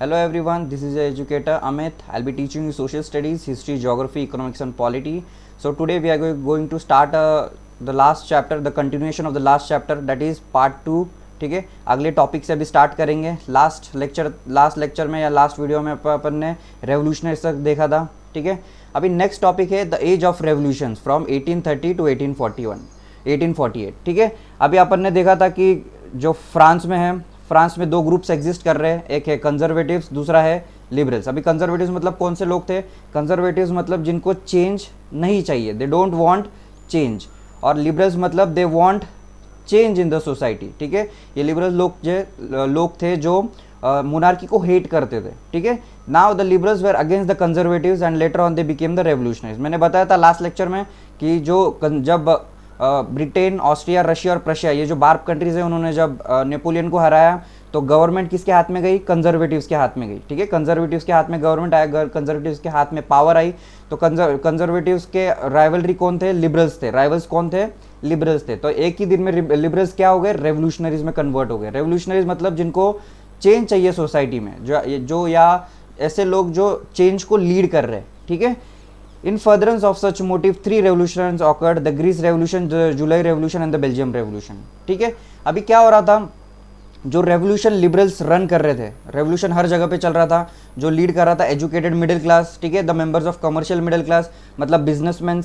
Hello everyone, this is your educator Amit. I'll be teaching you social studies, history, geography, economics and polity. So today we are going to start the last chapter, the continuation of the last chapter, that is part 2. ठीक है, अगले topic से अभी start करेंगे. Last lecture में या last video में अपन ने रेवोल्यूशनरी तक देखा था. ठीक है, अभी नेक्स्ट टॉपिक है the age of revolution from 1830 to 1848. ठीक है, अभी अपन ने देखा था कि जो फ्रांस में है, फ्रांस में दो ग्रुप्स एग्जिस्ट कर रहे हैं, एक है कंजर्वेटिव्स, दूसरा है लिबरल्स. अभी कंजर्वेटिव्स मतलब कौन से लोग थे? कंजर्वेटिव्स मतलब जिनको चेंज नहीं चाहिए, दे डोंट वांट चेंज, और लिबरल्स मतलब they want change in the society. ठीक है, ये लिबरल लोग थे जो मोनार्की को हेट करते थे. ठीक है, now the liberals were against the conservatives and later on they became the revolutionaries. मैंने बताया था लास्ट लेक्चर में कि जब ब्रिटेन, ऑस्ट्रिया, रशिया और प्रशिया, ये जो 12 कंट्रीज है, उन्होंने जब नेपोलियन को हराया तो गवर्नमेंट किसके हाथ में गई? कंजर्वेटिव्स के हाथ में गई. ठीक है, कंजर्वेटिव्स के हाथ में गवर्नमेंट आया, कंजर्वेटिव्स के हाथ में पावर आई. तो कंजर्वेटिव्स के राइवलरी कौन थे? लिबरल्स थे. राइवल्स कौन थे? लिबरल्स थे. तो एक ही दिन में लिबरल्स क्या हो गए? रेवोल्यूशनरीज में कन्वर्ट हो गए. रेवोल्यूशनरीज मतलब जिनको चेंज चाहिए सोसाइटी में, जो या ऐसे लोग जो चेंज को लीड कर रहे हैं. ठीक है, in furtherance of such motive 3 revolutions occurred: the Greece revolution, the July revolution and the Belgium revolution. ठीक है, अभी क्या हो रहा था? जो रेवोल्यूशन लिबरल्स रन कर रहे थे, रेवोल्यूशन हर जगह पे चल रहा था. जो लीड कर रहा था एजुकेटेड मिडिल क्लास. ठीक है, the members of commercial middle class मतलब बिजनेसमैन.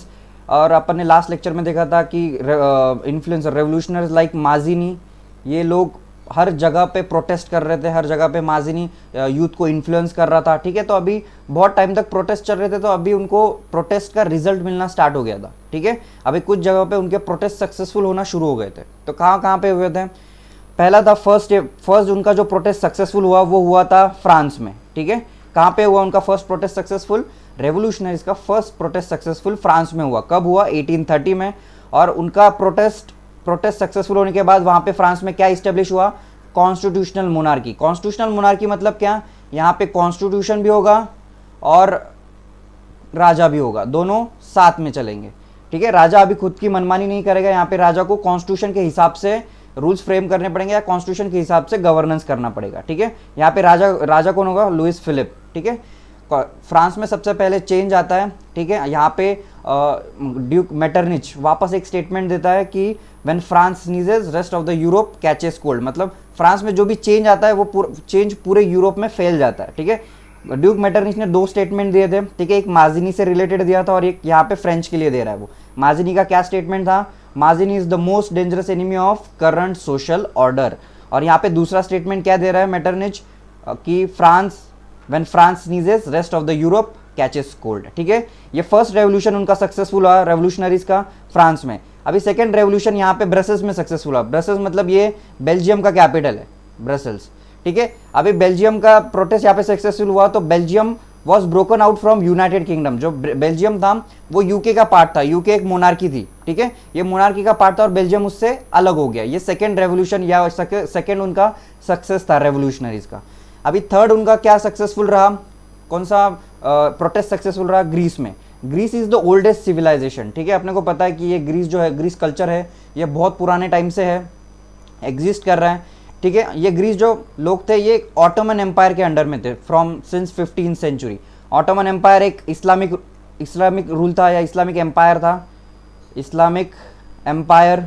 और अपन ने लास्ट लेक्चर में देखा था कि इन्फ्लुएंसर रेवोल्यूशनर्स लाइक माजिनी, ये लोग हर जगह पे प्रोटेस्ट कर रहे थे. हर जगह पे माजिनी यूथ को इन्फ्लुएंस कर रहा था. ठीक है, तो अभी बहुत टाइम तक प्रोटेस्ट चल रहे थे, तो अभी उनको प्रोटेस्ट का रिजल्ट मिलना स्टार्ट हो गया था. ठीक है, अभी कुछ जगह पे उनके प्रोटेस्ट सक्सेसफुल होना शुरू हो गए थे. तो कहाँ कहाँ पे हुए थे? पहला था फर्स्ट उनका जो प्रोटेस्ट सक्सेसफुल हुआ वो हुआ था फ्रांस में. ठीक है, कहाँ पे हुआ उनका फर्स्ट प्रोटेस्ट सक्सेसफुल? रेवोल्यूशनरीज का फर्स्ट प्रोटेस्ट सक्सेसफुल फ्रांस में हुआ. कब हुआ? 1830 में. और उनका प्रोटेस्ट सक्सेसफुल होने के बाद वहाँ पे फ्रांस में क्या इस्टेब्लिश हुआ? Constitutional monarchy. कॉन्स्टिट्यूशनल मोनार्की मतलब क्या? यहाँ पे कॉन्स्टिट्यूशन भी होगा और राजा भी होगा, दोनों साथ में चलेंगे. ठीक है, राजा अभी खुद की मनमानी नहीं करेगा. यहाँ पे राजा को कॉन्स्टिट्यूशन के हिसाब से रूल्स फ्रेम करने पड़ेंगे या कॉन्स्टिट्यूशन के हिसाब से गवर्नेंस करना पड़ेगा. ठीक है, यहाँ पे राजा कौन होगा? Louis Philippe. ठीक है, फ्रांस में सबसे पहले चेंज आता है. ठीक है, यहाँ पे ड्यूक मेटरनिच वापस एक स्टेटमेंट देता है कि when France sneezes rest of the Europe catches cold. मतलब फ्रांस में जो भी चेंज आता है वो चेंज पूरे यूरोप में फैल जाता है. ठीक है, ड्यूक मेटरनिच ने 2 स्टेटमेंट दिए थे. ठीक है, एक माजिनी से रिलेटेड दिया था और एक यहाँ पे फ्रेंच के लिए दे रहा है. वो माजिनी का क्या स्टेटमेंट था? Mazzini is the most dangerous enemy of current social order. और यहाँ पे दूसरा स्टेटमेंट क्या दे रहा है मेटरनिच? कि when France sneezes rest of the Europe catches cold. ठीक है, ये फर्स्ट रेवोल्यूशन उनका सक्सेसफुल हुआ रेवोल्यूशनरीज का फ्रांस में. अभी सेकंड रेवोल्यूशन यहाँ पे ब्रसेल्स में सक्सेसफुल हुआ. ब्रसेल्स मतलब ये बेल्जियम का कैपिटल है, ब्रसेल्स. ठीक है, अभी बेल्जियम का प्रोटेस्ट यहाँ पे सक्सेसफुल हुआ. तो Belgium was broken out from United kingdom. जो बेल्जियम था वो यूके का पार्ट था. यूके एक मोनार्की थी. ठीक है, ये मोनार्की का पार्ट था और बेल्जियम उससे अलग हो गया. ये सेकेंड रेवोल्यूशन या सेकेंड उनका सक्सेस था रेवोल्यूशनरीज का. अभी थर्ड उनका क्या सक्सेसफुल रहा? कौन सा प्रोटेस्ट सक्सेसफुल रहा? ग्रीस में. Greece is the oldest civilisation. ठीक है, अपने को पता है कि ये ग्रीस जो है, ग्रीस कल्चर है, ये बहुत पुराने टाइम से है, एग्जिस्ट कर रहा है. ठीक है, ये ग्रीस जो लोग थे ये ऑटोमन एम्पायर के अंडर में थे from since 15th century. Ottoman empire एक इस्लामिक रूल था या इस्लामिक एम्पायर था. Islamic empire.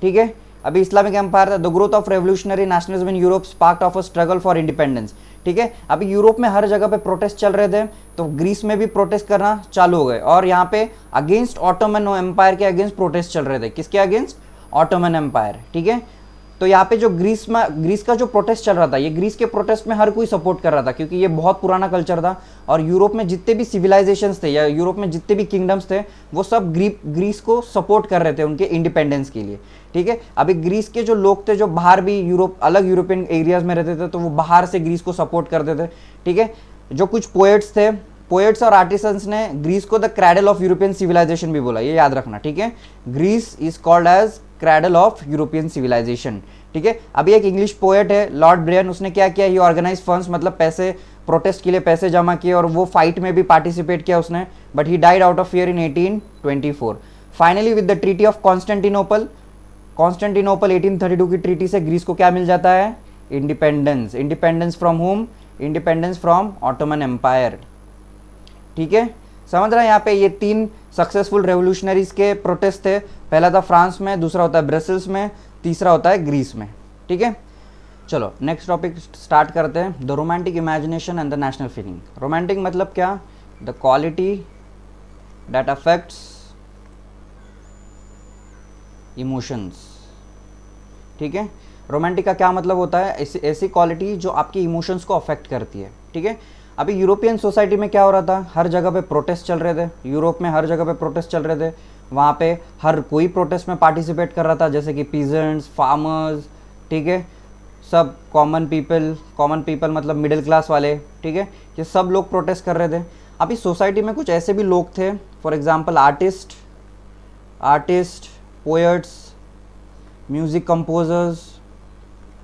ठीक है, अभी इस्लामिक एम्पायर था. The growth of revolutionary nationalism in Europe sparked off a struggle for independence. ठीक है, अभी यूरोप में हर जगह पे प्रोटेस्ट चल रहे थे, तो ग्रीस में भी प्रोटेस्ट करना चालू हो गए. और यहाँ पे अगेंस्ट ऑटोमन एम्पायर के अगेंस्ट प्रोटेस्ट चल रहे थे. किसके अगेंस्ट? Ottoman empire. ठीक है, तो यहाँ पे जो ग्रीस का जो प्रोटेस्ट चल रहा था, ये ग्रीस के प्रोटेस्ट में हर कोई सपोर्ट कर रहा था क्योंकि ये बहुत पुराना कल्चर था. और यूरोप में जितने भी सिविलाइजेशंस थे या यूरोप में जितने भी किंगडम्स थे वो सब ग्रीस को सपोर्ट कर रहे थे उनके इंडिपेंडेंस के लिए. ठीक है, अभी ग्रीस के जो लोग थे जो बाहर भी अलग यूरोपियन एरियाज में रहते थे, तो वो बाहर से ग्रीस को सपोर्ट करते थे. ठीक है, जो कुछ पोएट्स और आर्टिसंस ने ग्रीस को the cradle of European civilisation भी बोला. ये याद रखना. ठीक है, Greece is called as cradle of European civilisation. ठीक है, अभी एक इंग्लिश पोएट है लॉर्ड ब्रेयन, उसने क्या किया? ही ऑर्गेनाइज फंड्स, मतलब पैसे, प्रोटेस्ट के लिए पैसे जमा किए और वो फाइट में भी पार्टिसिपेट किया उसने. But he died out of fear in 1824. Finally with the treaty of Constantinople 1832 की ट्रीटी से ग्रीस को क्या मिल जाता है? Independence. Independence from home? Independence from Ottoman empire. ठीक है, समझ रहे हैं यहाँ पे ये 3 सक्सेसफुल रेवोल्यूशनरीज के प्रोटेस्ट थे। पहला था फ्रांस में, दूसरा होता है ब्रसेल्स में, तीसरा होता है ग्रीस में। ठीक है, चलो नेक्स्ट टॉपिक स्टार्ट करते हैं, the romantic imagination and the national feeling. Romantic मतलब क्या? The quality that affects emotions. ठीक है, रोमांटिक का क्या मतलब होता है? ऐसी क्वालिटी जो आपकी इमोशंस को अफेक्ट करती है। ठीक है, अभी यूरोपियन सोसाइटी में क्या हो रहा था, हर जगह पे प्रोटेस्ट चल रहे थे, यूरोप में हर जगह पे प्रोटेस्ट चल रहे थे। वहाँ पे हर कोई प्रोटेस्ट में पार्टिसिपेट कर रहा था, जैसे कि पीजेंट्स, फार्मर्स, ठीक है, सब कॉमन पीपल मतलब मिडिल क्लास वाले। ठीक है, ये सब लोग प्रोटेस्ट कर रहे थे। अभी सोसाइटी में कुछ ऐसे भी लोग थे, for example artist, poets, music composers.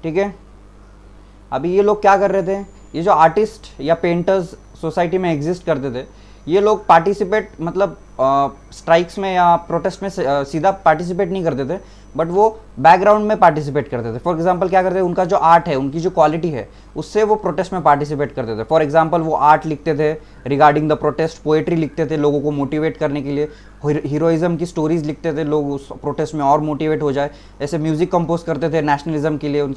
ठीक है, अभी ये लोग क्या कर रहे थे, ये जो आर्टिस्ट या पेंटर्स सोसाइटी में एग्जिस्ट करते थे, ये लोग पार्टिसिपेट मतलब स्ट्राइक्स में या प्रोटेस्ट में सीधा पार्टिसिपेट नहीं करते थे, बट वो बैकग्राउंड में पार्टिसिपेट करते थे। फॉर एग्जांपल क्या करते थे, उनका जो आर्ट है, उनकी जो क्वालिटी है, उससे वो प्रोटेस्ट में पार्टिसिपेट करते थे। फॉर एग्जांपल वो आर्ट लिखते थे रिगार्डिंग द प्रोटेस्ट, पोएट्री लिखते थे लोगों को मोटिवेट करने के लिए, हीरोइज्म की स्टोरीज लिखते थे, लोग उस प्रोटेस्ट में और मोटिवेट हो जाए। ऐसे म्यूज़िक कंपोज करते थे नेशनलिज्म के लिए,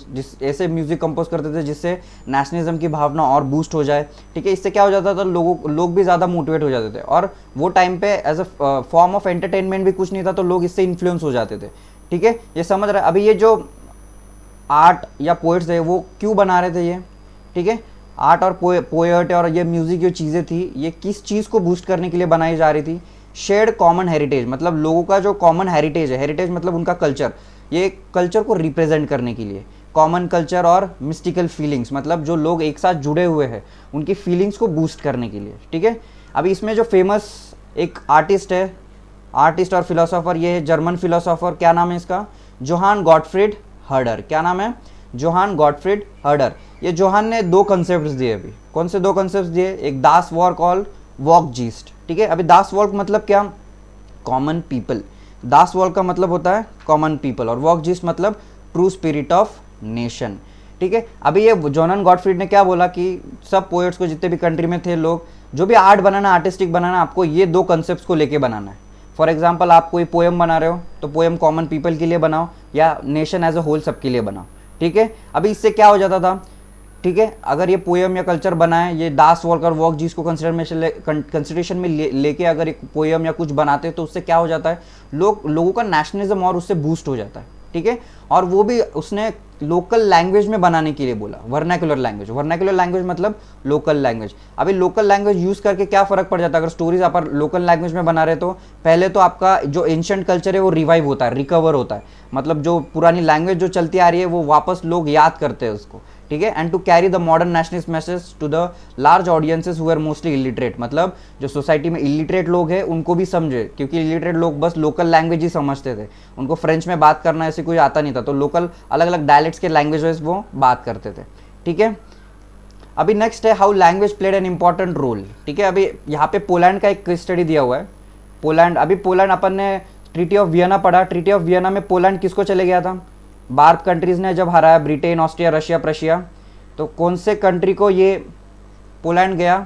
ऐसे म्यूज़िक कंपोज करते थे जिससे नेशनलिज्म की भावना और बूस्ट हो जाए। ठीक है, इससे क्या हो जाता था, लोग भी ज़्यादा मोटिवेट हो जाते थे। और वो टाइम पे as a form of entertainment भी कुछ नहीं था, तो लोग इससे इन्फ्लुएंस हो जाते थे। ठीक है, ये समझ रहे हैं। अभी ये जो आर्ट या पोएट्स है वो क्यों बना रहे थे ये? ठीक है, आर्ट और पोएट और ये म्यूज़िक जो चीज़ें थी, ये किस चीज़ को बूस्ट करने के लिए बनाई जा रही थी? शेयर्ड कॉमन हेरिटेज, मतलब लोगों का जो कॉमन हेरिटेज है, हेरिटेज मतलब उनका कल्चर, ये कल्चर को रिप्रेजेंट करने के लिए। कॉमन कल्चर और मिस्टिकल फीलिंग्स, मतलब जो लोग एक साथ जुड़े हुए हैं उनकी फीलिंग्स को बूस्ट करने के लिए। ठीक है, अभी इसमें जो फेमस एक आर्टिस्ट है, आर्टिस्ट और फिलोसोफर, ये है जर्मन फिलोसोफर, क्या नाम है इसका? Johann Gottfried Herder. क्या नाम है? Johann Gottfried Herder. ये जोहान ने 2 कंसेप्ट दिए। अभी कौन से 2 कंसेप्ट दिए? एक दास वर्क और वॉक जीस्ट। ठीक है, अभी दास वर्क मतलब क्या? Common people. दास वर्क का मतलब होता है कॉमन पीपल, और वॉक जीस्ट मतलब ट्रू स्पिरिट ऑफ नेशन। ठीक है, अभी ये जोहान गॉटफ्रीड ने क्या बोला कि सब पोएट्स को, जितने भी कंट्री में थे लोग, जो भी आर्ट बनाना, आर्टिस्टिक बनाना, आपको ये 2 कंसेप्ट को लेके बनाना है। फॉर एग्जाम्पल आप कोई पोएम बना रहे हो तो पोएम कॉमन पीपल के लिए बनाओ या नेशन एज अ होल सबके लिए बनाओ। ठीक है, अभी इससे क्या हो जाता था? ठीक है, अगर ये पोएम या कल्चर बनाए, ये दास वर्क और वॉक जीस को कंसिडरेशन में लेके अगर एक पोएम या कुछ बनाते तो उससे क्या हो जाता है, लोगों का नेशनलिज्म और उससे बूस्ट हो जाता है। ठीक है, और वो भी उसने लोकल लैंग्वेज में बनाने के लिए बोला, वर्नाकुलर लैंग्वेज। वर्नाकुलर लैंग्वेज मतलब लोकल लैंग्वेज। अभी लोकल लैंग्वेज यूज करके क्या फर्क पड़ जाता है? अगर स्टोरीज आप लोकल लैंग्वेज में बना रहे तो पहले तो आपका जो एंशिएंट कल्चर है वो रिवाइव होता है, रिकवर होता है, मतलब जो पुरानी लैंग्वेज जो चलती आ रही है वो वापस लोग याद करते हैं उसको। ठीक है, and to carry the modern nationalist message to the large audiences who are mostly illiterate, मतलब जो सोसाइटी में इलिटरेट लोग हैं उनको भी समझे, क्योंकि इलिटरेट लोग बस लोकल लैंग्वेज ही समझते थे, उनको फ्रेंच में बात करना ऐसे कोई आता नहीं था, तो लोकल अलग अलग डायलेक्ट्स के लैंग्वेजेस वो बात करते थे। ठीक है, अभी नेक्स्ट है how language played an important role. ठीक है, अभी यहाँ पे पोलैंड का एक स्टडी दिया हुआ है। पोलैंड, अभी पोलैंड अपन ने ट्रीटी ऑफ वियना पढ़ा। ट्रीटी ऑफ वियना में पोलैंड किसको चले गया था? 12 कंट्रीज ने जब हराया, ब्रिटेन, ऑस्ट्रिया, रशिया, प्रशिया, तो कौन से कंट्री को ये पोलैंड गया?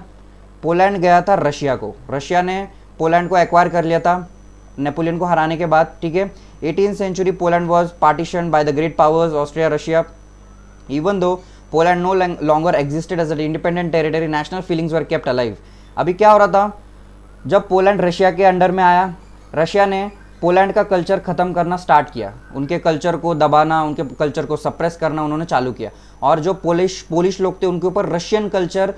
पोलैंड गया था रशिया को। रशिया ने पोलैंड को एक्वायर कर लिया था नेपोलियन को हराने के बाद। ठीक है, 18th century Poland was partition by the great powers Austria, Russia. Even though Poland no longer existed as an independent territory, national feelings were kept alive. अभी क्या हो रहा था, जब पोलैंड रशिया के अंडर में आया, रशिया ने पोलैंड का कल्चर ख़त्म करना स्टार्ट किया, उनके कल्चर को दबाना, उनके कल्चर को सप्रेस करना उन्होंने चालू किया, और जो पोलिश लोग थे उनके ऊपर रशियन कल्चर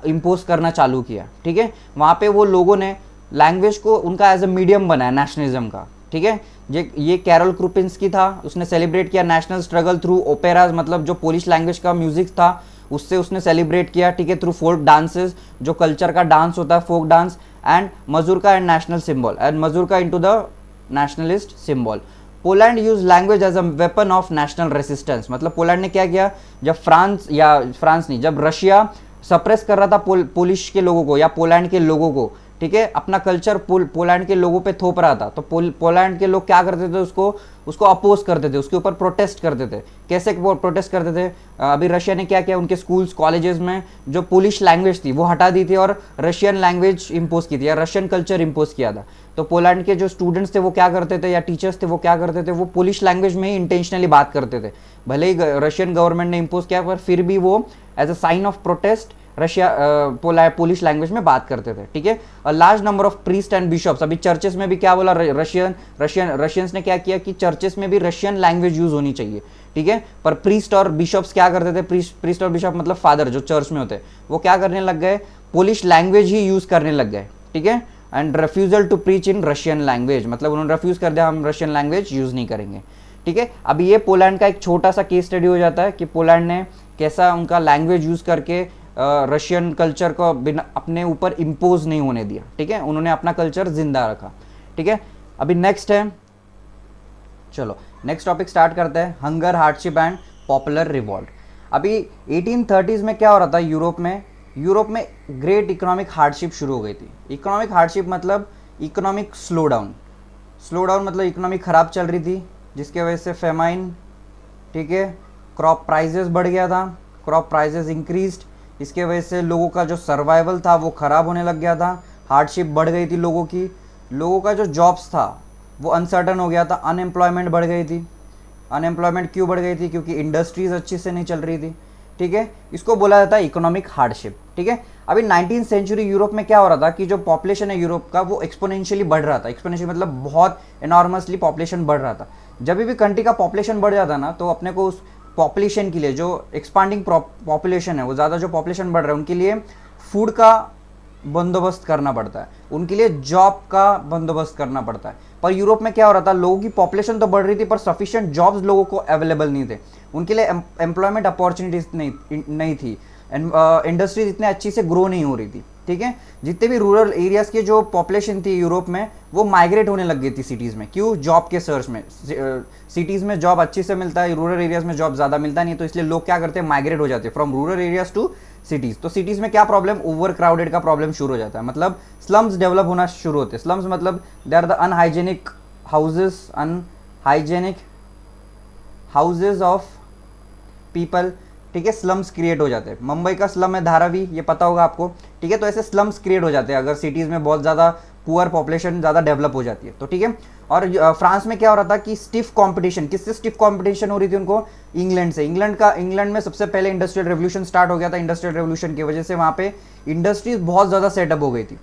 इम्पोज करना चालू किया। ठीक है, वहाँ पे वो लोगों ने लैंग्वेज को उनका एज अ मीडियम बनाया नेशनलिज्म का। ठीक है, ये कैरोल क्रुपिंस्की था, उसने सेलिब्रेट किया नेशनल स्ट्रगल थ्रू ओपेराज, मतलब जो पोलिश लैंग्वेज का म्यूजिक था उससे उसने सेलिब्रेट किया। ठीक है, थ्रू फोक डांसेस, जो कल्चर का डांस होता है folk dance, and mazurka and national symbol, and mazurka into the nationalist symbol. Poland use language as a weapon of national resistance, मतलब पोलैंड ने क्या किया, जब जब रशिया सप्रेस कर रहा था पोलिश के लोगों को या पोलैंड के लोगों को, ठीक है, अपना कल्चर पोलैंड के लोगों पे थोप रहा था, तो पोलैंड के लोग क्या करते थे, उसको उसको अपोज करते थे, उसके ऊपर प्रोटेस्ट करते थे। कैसे प्रोटेस्ट करते थे? अभी रशिया ने क्या किया, उनके स्कूल्स कॉलेजेस में जो पोलिश लैंग्वेज थी वो हटा दी थी और रशियन लैंग्वेज इंपोज की थी या रशियन कल्चर इंपोज किया था। तो पोलैंड के जो स्टूडेंट्स थे वो क्या करते थे, या टीचर्स थे वो क्या करते थे, वो पोलिश लैंग्वेज में ही इंटेंशनली बात करते थे। भले ही रशियन गवर्नमेंट ने इंपोज किया पर फिर भी वो as a sign of protest Polish language में बात करते थे। ठीक है, large number of priest and bishops, अभी चर्चेस में भी क्या बोला रशियंस ने क्या किया कि चर्चेस में भी रशियन लैंग्वेज यूज होनी चाहिए। ठीक है, पर प्रीस्ट और बिशॉप्स क्या करते थे, प्रीस्ट और बिशॉप मतलब फादर जो चर्च में होते, वो क्या करने लग गए, पोलिश लैंग्वेज ही यूज करने लग गए। ठीक है, and refusal to preach in Russian language, मतलब उन्होंने रेफ्यूज कर दिया, हम रशियन लैंग्वेज यूज नहीं करेंगे। ठीक है, अभी ये पोलैंड का एक छोटा सा केस स्टडी हो जाता है कि पोलैंड ने कैसा उनका लैंग्वेज यूज करके रशियन कल्चर को बिना अपने ऊपर इम्पोज नहीं होने दिया। ठीक है, उन्होंने अपना कल्चर जिंदा रखा। ठीक है, अभी नेक्स्ट है, चलो नेक्स्ट टॉपिक स्टार्ट करते हैं, hunger, hardship and popular revolt. अभी 1830s में क्या हो रहा था यूरोप में ग्रेट इकोनॉमिक हार्डशिप शुरू हो गई थी। इकोनॉमिक हार्डशिप मतलब इकोनॉमिक स्लो डाउन मतलब इकोनॉमी ख़राब चल रही थी, जिसके वजह से फेमाइन, ठीक है, क्रॉप प्राइजेस बढ़ गया था, क्रॉप प्राइजेस इंक्रीज्ड, इसके वजह से लोगों का जो सर्वाइवल था वो ख़राब होने लग गया था, हार्डशिप बढ़ गई थी लोगों का जो जॉब्स था वो अनसर्टन हो गया था, अनएम्प्लॉयमेंट बढ़ गई थी। अनएम्प्लॉयमेंट क्यों बढ़ गई थी? क्योंकि इंडस्ट्रीज़ अच्छी से नहीं चल रही थी। ठीक है, इसको बोला जाता है इकोनॉमिक हार्डशिप। ठीक है, अभी 19th सेंचुरी यूरोप में क्या हो रहा था कि जो पॉपुलेशन है यूरोप का वो एक्सपोनेंशियली बढ़ रहा था। एक्सपोनेंशियली मतलब बहुत एनॉर्मसली पॉपुलेशन बढ़ रहा था। जब भी कंट्री का पॉपुलेशन बढ़ जाता ना तो अपने को उस पॉपुलेशन के लिए, जो एक्सपांडिंग पॉपुलेशन है, वो ज़्यादा जो पॉपुलेशन बढ़ रहा है उनके लिए फूड का बंदोबस्त करना पड़ता है, उनके लिए जॉब का बंदोबस्त करना पड़ता है। पर यूरोप में क्या हो रहा था, लोगों की पॉपुलेशन तो बढ़ रही थी पर सफिशिएंट जॉब्स लोगों को अवेलेबल नहीं थे, उनके लिए एम्प्लॉयमेंट अपॉर्चुनिटीज नहीं थी, इंडस्ट्रीज इतने अच्छी से ग्रो नहीं हो रही थी। ठीक है, जितने भी रूरल एरियाज की जो पॉपुलेशन थी यूरोप में वो माइग्रेट होने लग गई थी सिटीज़ में। क्यों? जॉब के सर्च में। सिटीज़ में जॉब अच्छी से मिलता है, रूरल एरियाज में जॉब ज़्यादा मिलता नहीं, तो इसलिए लोग क्या करते हैं, माइग्रेट हो जाते हैं from rural areas to cities. तो सिटीज़ में क्या प्रॉब्लम, ओवर क्राउडेड का प्रॉब्लम शुरू हो जाता है, मतलब स्लम्स डेवलप होना शुरू होते हैं। स्लम्स मतलब they are the unhygienic houses of people. ठीक है, स्लम्स क्रिएट हो जाते हैं। मुंबई का स्लम है धारावी, ये पता होगा आपको। ठीक है, तो ऐसे स्लम्स क्रिएट हो जाते हैं अगर सिटीज़ में बहुत ज़्यादा पुअर पॉपुलेशन ज़्यादा डेवलप हो जाती है तो। ठीक है, और फ्रांस में क्या हो रहा था कि स्टिफ कंपटीशन, किससे स्टिफ कंपटीशन हो रही थी उनको? इंग्लैंड से। इंग्लैंड में सबसे पहले इंडस्ट्रियल रेवोल्यूशन स्टार्ट हो गया था। इंडस्ट्रियल रेवोल्यूशन की वजह से वहाँ पे इंडस्ट्रीज बहुत ज़्यादा सेटअप हो गई थी।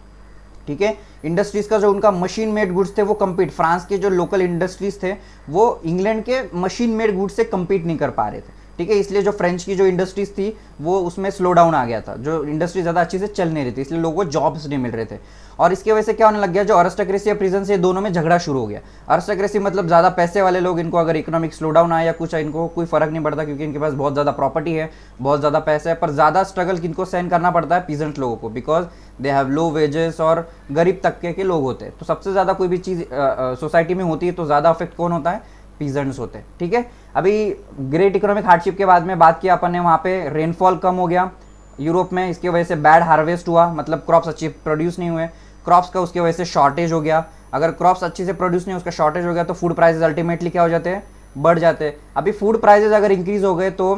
ठीक है, इंडस्ट्रीज का जो उनका मशीन मेड गुड्स थे वो कम्पीट, फ्रांस के जो लोकल इंडस्ट्रीज थे वो इंग्लैंड के मशीन मेड गुड्स से कम्पीट नहीं कर पा रहे थे। ठीक है, इसलिए जो फ्रेंच की जो इंडस्ट्रीज थी वो उसमें स्लो डाउन आ गया था, जो इंडस्ट्री ज़्यादा अच्छी से चल नहीं रही थी, इसलिए लोगों को जॉब्स नहीं मिल रहे थे। और इसकी वजह से क्या होने लग गया, जो अरिस्टोक्रेसी या प्रिजन से दोनों में झगड़ा शुरू हो गया। अरिस्टोक्रेसी मतलब ज़्यादा पैसे वाले लोग, इनको अगर इकोनॉमिक स्लो डाउन आया या कुछ, इनको कोई फर्क नहीं पड़ता क्योंकि इनके पास बहुत ज़्यादा प्रॉपर्टी है, बहुत ज़्यादा पैसा है। पर ज़्यादा स्ट्रगल किनको सहन करना पड़ता है? पीजेंट लोगों को, because they have low wages और गरीब तबके के लोग होते हैं। तो सबसे ज़्यादा कोई भी चीज़ सोसाइटी में होती है तो ज़्यादा अफेक्ट कौन होता है? पीजेंट्स होते हैं। ठीक है, अभी ग्रेट इकोनॉमिक हार्डशिप के बाद में बात किया अपन ने, वहाँ पे रेनफॉल कम हो गया यूरोप में, इसकी वजह से बैड हार्वेस्ट हुआ, मतलब क्रॉप्स अच्छे प्रोड्यूस नहीं हुए, क्रॉप्स का उसकी वजह से शॉर्टेज हो गया। अगर क्रॉप्स अच्छे से प्रोड्यूस नहीं, उसका शॉर्टेज हो गया तो फूड प्राइसेस अल्टीमेटली क्या हो जाते हैं? बढ़ जाते हैं। अभी फूड प्राइसेस अगर इंक्रीज हो गए तो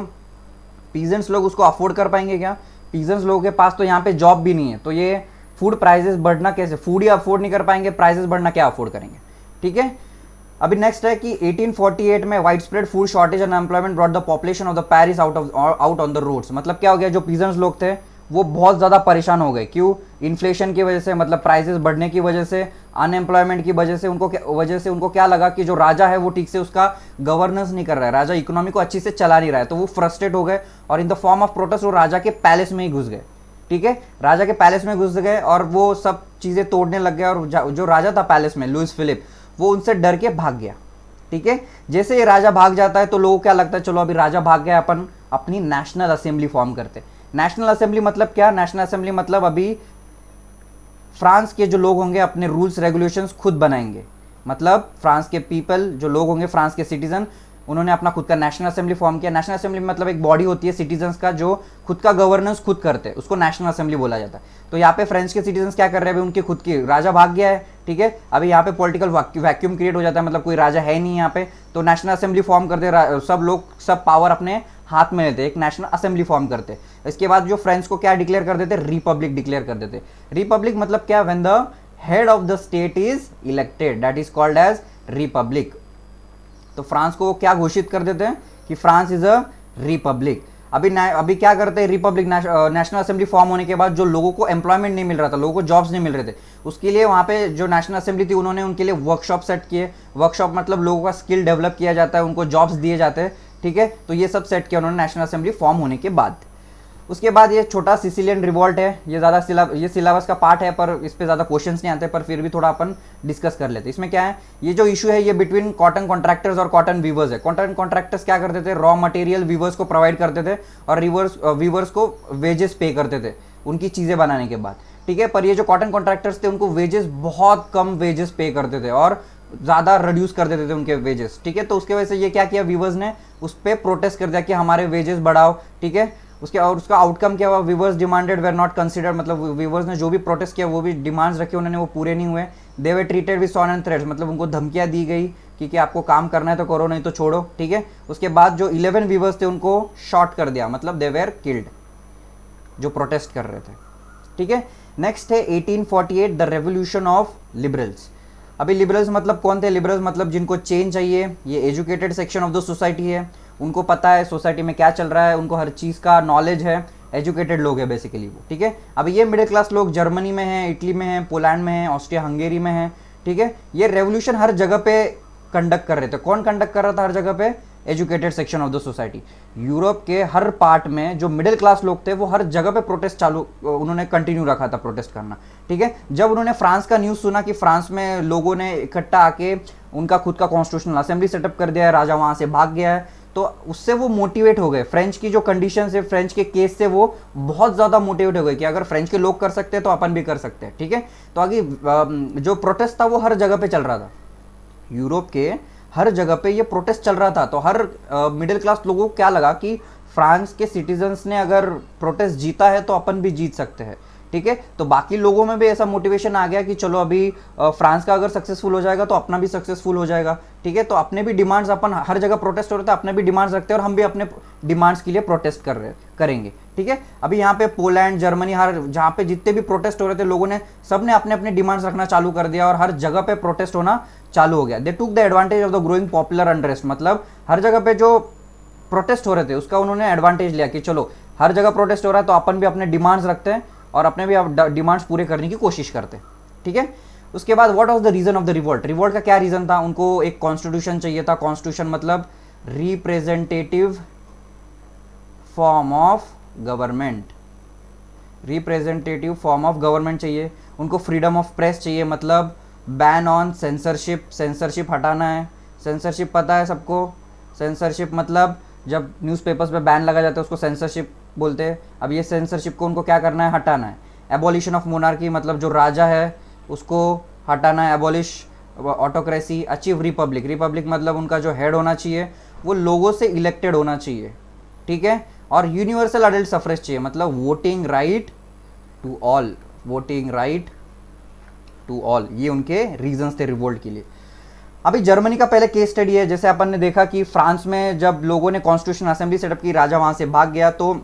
पीजेंट्स लोग उसको अफोर्ड कर पाएंगे क्या? पीजेंट्स लोगों के पास तो यहाँ पे जॉब भी नहीं है, तो ये फूड प्राइसेस बढ़ना कैसे? फूड ही अफोर्ड नहीं कर पाएंगे, प्राइसेस बढ़ना क्या अफोर्ड करेंगे? ठीक है, अभी नेक्स्ट है कि 1848 में wide spread food shortage and unemployment brought the population of the Paris out on the roads. मतलब क्या हो गया, जो पीजेंट्स लोग थे वो बहुत ज़्यादा परेशान हो गए। क्यों? इन्फ्लेशन की वजह से, मतलब प्राइसेस बढ़ने की वजह से, अनएम्प्लॉयमेंट की वजह से उनको क्या लगा कि जो राजा है वो ठीक से उसका गवर्नेंस नहीं कर रहा है, राजा इकोनॉमी को अच्छी से चला नहीं रहा है, तो वो फ्रस्ट्रेट हो गए और in the form of protest वो राजा के पैलेस में ही घुस गए। ठीक है, राजा के पैलेस में घुस गए और वो सब चीज़ें तोड़ने लग गए, और जो राजा था पैलेस में, लुइस फिलिप, वो उनसे डर के भाग गया। ठीक है, जैसे ये राजा भाग जाता है तो लोगों को क्या लगता है, चलो अभी राजा भाग गया, अपन अपनी नेशनल असेंबली फॉर्म करते। नेशनल असेंबली मतलब क्या? नेशनल असेंबली मतलब अभी फ्रांस के जो लोग होंगे अपने रूल्स रेगुलेशंस खुद बनाएंगे। मतलब फ्रांस के पीपल, जो लोग होंगे, फ्रांस के सिटीजन, उन्होंने अपना खुद का नेशनल असेंबली फॉर्म किया। नेशनल असेंबली मतलब एक बॉडी होती है सिटीजन्स का जो खुद का गवर्नेंस खुद करते हैं, उसको नेशनल असेंबली बोला जाता है। तो यहाँ पे फ्रेंच के सिटीजन्स क्या कर रहे हैं, अभी उनके खुद की, राजा भाग गया है, ठीक है। अभी यहाँ पे पॉलिटिकल वैक्यूम क्रिएट हो जाता है, मतलब कोई राजा है नहीं यहाँ पे, तो नेशनल असेंबली फॉर्म करते, सब लोग सब पावर अपने हाथ में लेते, एक नेशनल असेंबली फॉर्म करते। इसके बाद जो फ्रेंच को क्या डिक्लेयर कर देते, रिपब्लिक डिक्लेयर कर देते। रिपब्लिक मतलब क्या, when the head of the state is elected, that is called as republic. तो फ्रांस को वो क्या घोषित कर देते हैं कि फ्रांस इज अ रिपब्लिक। अभी क्या करते हैं, रिपब्लिक नेशनल असेंबली फॉर्म होने के बाद जो लोगों को एम्प्लॉयमेंट नहीं मिल रहा था, लोगों को जॉब्स नहीं मिल रहे थे, उसके लिए वहाँ पे जो नेशनल असेंबली थी उन्होंने उनके लिए वर्कशॉप सेट किए। वर्कशॉप मतलब लोगों का स्किल डेवलप किया जाता है, उनको जॉब्स दिए जाते हैं, ठीक है। तो ये सब सेट किया उन्होंने नेशनल असेंबली फॉर्म होने के बाद। उसके बाद ये छोटा सिसिलियन रिवॉल्ट है, ये ज़्यादा ये सिलेबस का पार्ट है, पर इस पर ज़्यादा क्वेश्चंस नहीं आते, पर फिर भी थोड़ा अपन डिस्कस कर लेते हैं। इसमें क्या है, ये जो इशू है ये बिटवीन कॉटन कॉन्ट्रैक्टर्स और कॉटन वीवर्स है। कॉटन कॉन्ट्रैक्टर्स क्या करते थे, रॉ मटेरियल वीवर्स को प्रोवाइड करते थे और वीवर्स को वेजेस पे करते थे उनकी चीज़ें बनाने के बाद, ठीक है। पर ये जो कॉटन कॉन्ट्रैक्टर्स थे उनको वेजेस, बहुत कम वेजेस पे करते थे और ज़्यादा रिड्यूस कर देते थे उनके वेजेस, ठीक है। तो उसके वजह से ये क्या किया, वीवर्स ने उस पर प्रोटेस्ट कर दिया कि हमारे वेजेस बढ़ाओ, ठीक है। उसका आउटकम क्या हुआ, weavers demanded were not considered, मतलब वीवर्स ने जो भी प्रोटेस्ट किया, वो भी डिमांड्स रखे उन्होंने, वो पूरे नहीं हुए। They were treated with scorn and threats, मतलब उनको धमकियां दी गई कि आपको काम करना है तो करो, नहीं तो छोड़ो, ठीक है। उसके बाद जो 11 वीवर्स थे उनको शॉट कर दिया, मतलब दे वेर किल्ड, जो प्रोटेस्ट कर रहे थे, ठीक है। नेक्स्ट है 1848, द रेवोल्यूशन ऑफ लिबरल्स। अभी लिबरल्स मतलब कौन थे, लिबरल्स मतलब जिनको चेंज चाहिए, ये educated section of the society है, उनको पता है सोसाइटी में क्या चल रहा है, उनको हर चीज़ का नॉलेज है, एजुकेटेड लोग हैं बेसिकली वो, ठीक है। अब ये मिडिल क्लास लोग जर्मनी में हैं, इटली में हैं, पोलैंड में हैं, ऑस्ट्रिया हंगेरी में हैं, ठीक है। ये रेवोल्यूशन हर जगह पे कंडक्ट कर रहे थे। कौन कंडक्ट कर रहा था हर जगह पे, educated section of the society. Europe के हर पार्ट में जो मिडिल क्लास लोग थे वो हर जगह पे प्रोटेस्ट चालू, उन्होंने कंटिन्यू रखा था प्रोटेस्ट करना, ठीक है। जब उन्होंने फ्रांस का न्यूज़ सुना कि फ्रांस में लोगों ने इकट्ठा आके उनका खुद का कॉन्स्टिट्यूशनल असेंबली सेटअप कर दिया है, राजा वहाँ से भाग गया है, तो उससे वो मोटिवेट हो गए। फ्रेंच की जो कंडीशन है, फ्रेंच के केस से वो बहुत ज़्यादा मोटिवेट हो गए कि अगर फ्रेंच के लोग कर सकते हैं तो अपन भी कर सकते हैं, ठीक है। तो आगे जो प्रोटेस्ट था वो हर जगह पे चल रहा था, यूरोप के हर जगह पे ये प्रोटेस्ट चल रहा था। तो हर मिडिल क्लास लोगों को क्या लगा कि फ्रांस के सिटीजन्स ने अगर प्रोटेस्ट जीता है तो अपन भी जीत सकते हैं, ठीक है। तो बाकी लोगों में भी ऐसा मोटिवेशन आ गया कि चलो अभी फ्रांस का अगर सक्सेसफुल हो जाएगा तो अपना भी सक्सेसफुल हो जाएगा, ठीक है। तो अपने भी डिमांड्स, अपन हर जगह प्रोटेस्ट हो रहे थे, अपने भी डिमांड्स रखते हैं और हम भी अपने डिमांड्स के लिए प्रोटेस्ट करेंगे, ठीक है। अभी यहाँ पे पोलैंड, जर्मनी, हर जहाँ पे जितने भी प्रोटेस्ट हो रहे थे लोगों ने, सब ने अपने अपने डिमांड्स रखना चालू कर दिया और हर जगह पे प्रोटेस्ट होना चालू हो गया। They took the advantage of the growing popular unrest, मतलब हर जगह पे जो प्रोटेस्ट हो रहे थे उसका उन्होंने एडवांटेज लिया कि चलो हर जगह प्रोटेस्ट हो रहा है तो अपन भी अपने डिमांड्स रखते हैं और अपने भी डिमांड्स पूरे करने की कोशिश करते हैं, ठीक है। उसके बाद what was the reason of the revolt, revolt का क्या रीजन था, उनको एक कॉन्स्टिट्यूशन चाहिए था। कॉन्स्टिट्यूशन मतलब representative form of government, representative form of government चाहिए उनको। फ्रीडम ऑफ प्रेस चाहिए, मतलब बैन ऑन सेंसरशिप, सेंसरशिप हटाना है। सेंसरशिप पता है सबको, सेंसरशिप मतलब जब न्यूज़पेपर्स पे बैन लगा जाता है उसको सेंसरशिप बोलते हैं। अब ये सेंसरशिप को उनको क्या करना है, हटाना है। एबॉलिशन ऑफ मोनार्की मतलब जो राजा है उसको हटाना है, abolish autocracy. Achieve Republic, Republic मतलब उनका जो हेड होना चाहिए वो लोगों से इलेक्टेड होना चाहिए, ठीक है। और यूनिवर्सल अडल्ट सफरेज चाहिए, मतलब voting right to all, voting right to all, ये उनके रीजंस थे रिवोल्ट के लिए। अभी जर्मनी का पहले केस स्टडी है, जैसे अपन ने देखा कि फ्रांस में जब लोगों ने कॉन्स्टिट्यूशन असेंबली सेटअप की, राजा वहां से भाग गया, तो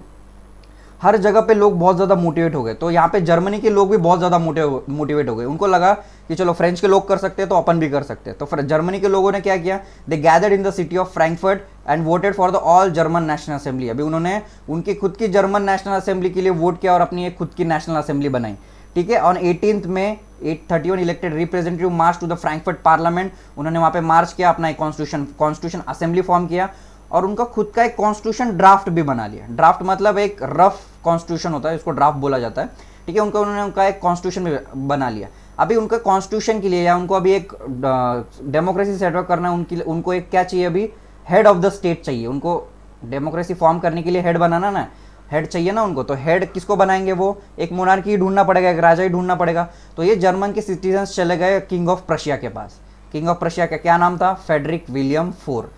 हर जगह पे लोग बहुत ज़्यादा मोटिवेट हो गए। तो यहाँ पे जर्मनी के लोग भी बहुत ज़्यादा मोटिवेट हो गए, उनको लगा कि चलो फ्रेंच के लोग कर सकते हैं तो अपन भी कर सकते हैं। तो फिर जर्मनी के लोगों ने क्या किया, they gathered in the city of Frankfurt and voted for the all German national assembly. अभी उन्होंने उनकी खुद की जर्मन नेशनल असेंबली के लिए वोट किया और अपनी एक खुद की नेशनल असेंबली बनाई, ठीक है। On 18 May 831 elected representative march to the Frankfurt parliament, उन्होंने वहाँ पे मार्च किया, अपना एक कॉन्स्टिट्यूशन असेंबली फॉर्म किया और उनका खुद का एक कॉन्स्टिट्यूशन ड्राफ्ट भी बना लिया। ड्राफ्ट मतलब एक रफ कॉन्स्टिट्यूशन होता है, इसको ड्राफ्ट बोला जाता है, ठीक है। उन्होंने उनका एक कॉन्स्टिट्यूशन भी बना लिया। अभी उनका कॉन्स्टिट्यूशन के लिए या उनको अभी एक डेमोक्रेसी सेटअप करना है, उनको एक क्या चाहिए, अभी हेड ऑफ द स्टेट चाहिए। उनको डेमोक्रेसी फॉर्म करने के लिए हेड बनाना ना, हेड चाहिए ना उनको। तो हेड किसको बनाएंगे, वो एक मोनार्की ढूंढना पड़ेगा, एक राजा ही ढूंढना पड़ेगा। तो ये जर्मन के सिटीजन्स चले गए किंग ऑफ प्रशिया के पास। किंग ऑफ प्रशिया का क्या नाम था, फेडरिक विलियम फोर।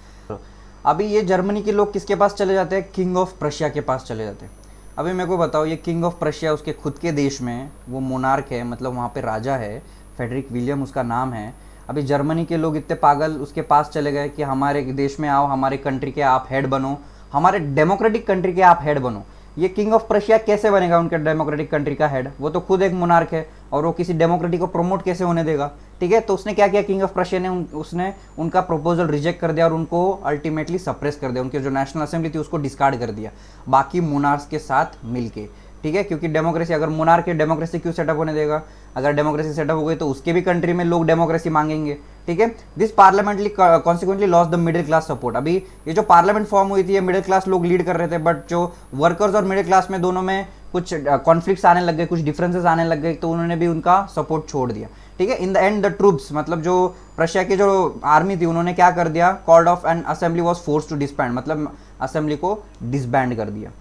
अभी ये जर्मनी के लोग किसके पास चले जाते हैं, किंग ऑफ प्रशिया के पास चले जाते हैं। अभी मेरे को बताओ, ये किंग ऑफ प्रशिया उसके खुद के देश में वो मोनार्क है, मतलब वहाँ पे राजा है, फेडरिक विलियम उसका नाम है। अभी जर्मनी के लोग इतने पागल उसके पास चले गए कि हमारे देश में आओ, हमारे कंट्री के आप हेड बनो, हमारे डेमोक्रेटिक कंट्री के आप हेड बनो। ये किंग ऑफ प्रशिया कैसे बनेगा उनके डेमोक्रेटिक कंट्री का हेड? वो तो खुद एक मोनार्क है और वो किसी डेमोक्रेटिक को प्रमोट कैसे होने देगा? ठीक है, तो उसने क्या किया, किंग ऑफ प्रशिया ने उसने उनका प्रपोजल रिजेक्ट कर दिया और उनको अल्टीमेटली सप्रेस कर दिया। उनकी जो नेशनल असेंबली थी उसको डिस्कार्ड कर दिया बाकी मोनार्क्स के साथ मिलके। ठीक है, क्योंकि डेमोक्रेसी, अगर मोनार्क है डेमोक्रेसी क्यों सेटअप होने देगा? अगर डेमोक्रेसी सेटअप हो गई तो उसके भी कंट्री में लोग डेमोक्रेसी मांगेंगे। ठीक है, this parliament consequently lost the middle class support. अभी ये जो पार्लियामेंट फॉर्म हुई थी ये मिडिल क्लास लोग लीड कर रहे थे, बट जो वर्कर्स और मिडिल क्लास में दोनों में कुछ कॉन्फ्लिक्ट्स आने लग गए, कुछ डिफरेंसेस आने लग गए, तो उन्होंने भी उनका सपोर्ट छोड़ दिया। ठीक है, in the end the troops, मतलब जो रशिया की जो आर्मी थी उन्होंने क्या कर दिया, called off and assembly was force to disband, मतलब असेंबली को डिसबैंड कर दिया।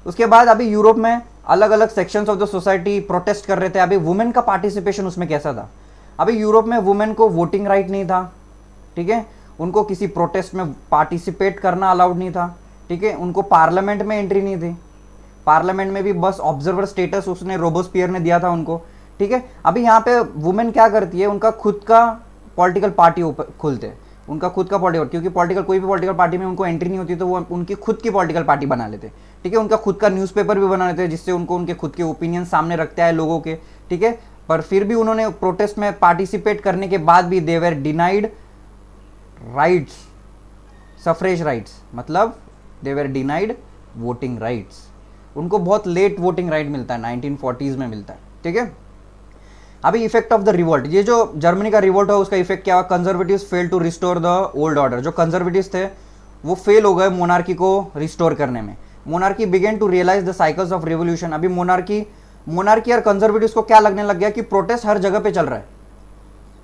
उसके बाद अभी यूरोप में अलग अलग sections of the society protest कर रहे थे। अभी वुमेन का पार्टिसिपेशन उसमें कैसा था? अभी यूरोप में वुमेन को वोटिंग राइट नहीं था। ठीक है, उनको किसी प्रोटेस्ट में पार्टिसिपेट करना अलाउड नहीं था। ठीक है, उनको पार्लियामेंट में एंट्री नहीं थी, पार्लियामेंट में भी बस ऑब्जर्वर स्टेटस उसने रोबोस्पियर ने दिया था उनको। ठीक है, अभी यहाँ पे वुमेन क्या करती है, उनका खुद का पॉलिटिकल पार्टी खुलते हैं, उनका खुद का पॉलिटिकल, क्योंकि पॉलिटिकल कोई भी पॉलिटिकल पार्टी में उनको एंट्री नहीं होती तो वो उनकी खुद की पॉलिटिकल पार्टी बना लेते। ठीक है, उनका खुद का न्यूज़पेपर भी बना लेते हैं जिससे उनको उनके खुद के ओपिनियन सामने रखते हैं लोगों के। ठीक है, पर फिर भी उन्होंने प्रोटेस्ट में पार्टिसिपेट करने के बाद भी they were denied rights, suffrage rights, मतलब they were denied voting rights. उनको बहुत लेट वोटिंग राइट मिलता है, 1940s में मिलता है। ठीक है, अभी इफेक्ट ऑफ द रिवोल्ट, ये जो जर्मनी का रिवोल्ट है उसका इफेक्ट क्या हुआ? Conservatives fail to restore the old order. जो कंजर्वेटिव्स थे वो फेल हो गए मोनार्की को रिस्टोर करने में। Monarchy began to realise the cycles of revolution. अभी मोनार्की और कंजर्वेटिव्स को क्या लगने लग गया कि प्रोटेस्ट हर जगह पे चल रहा है।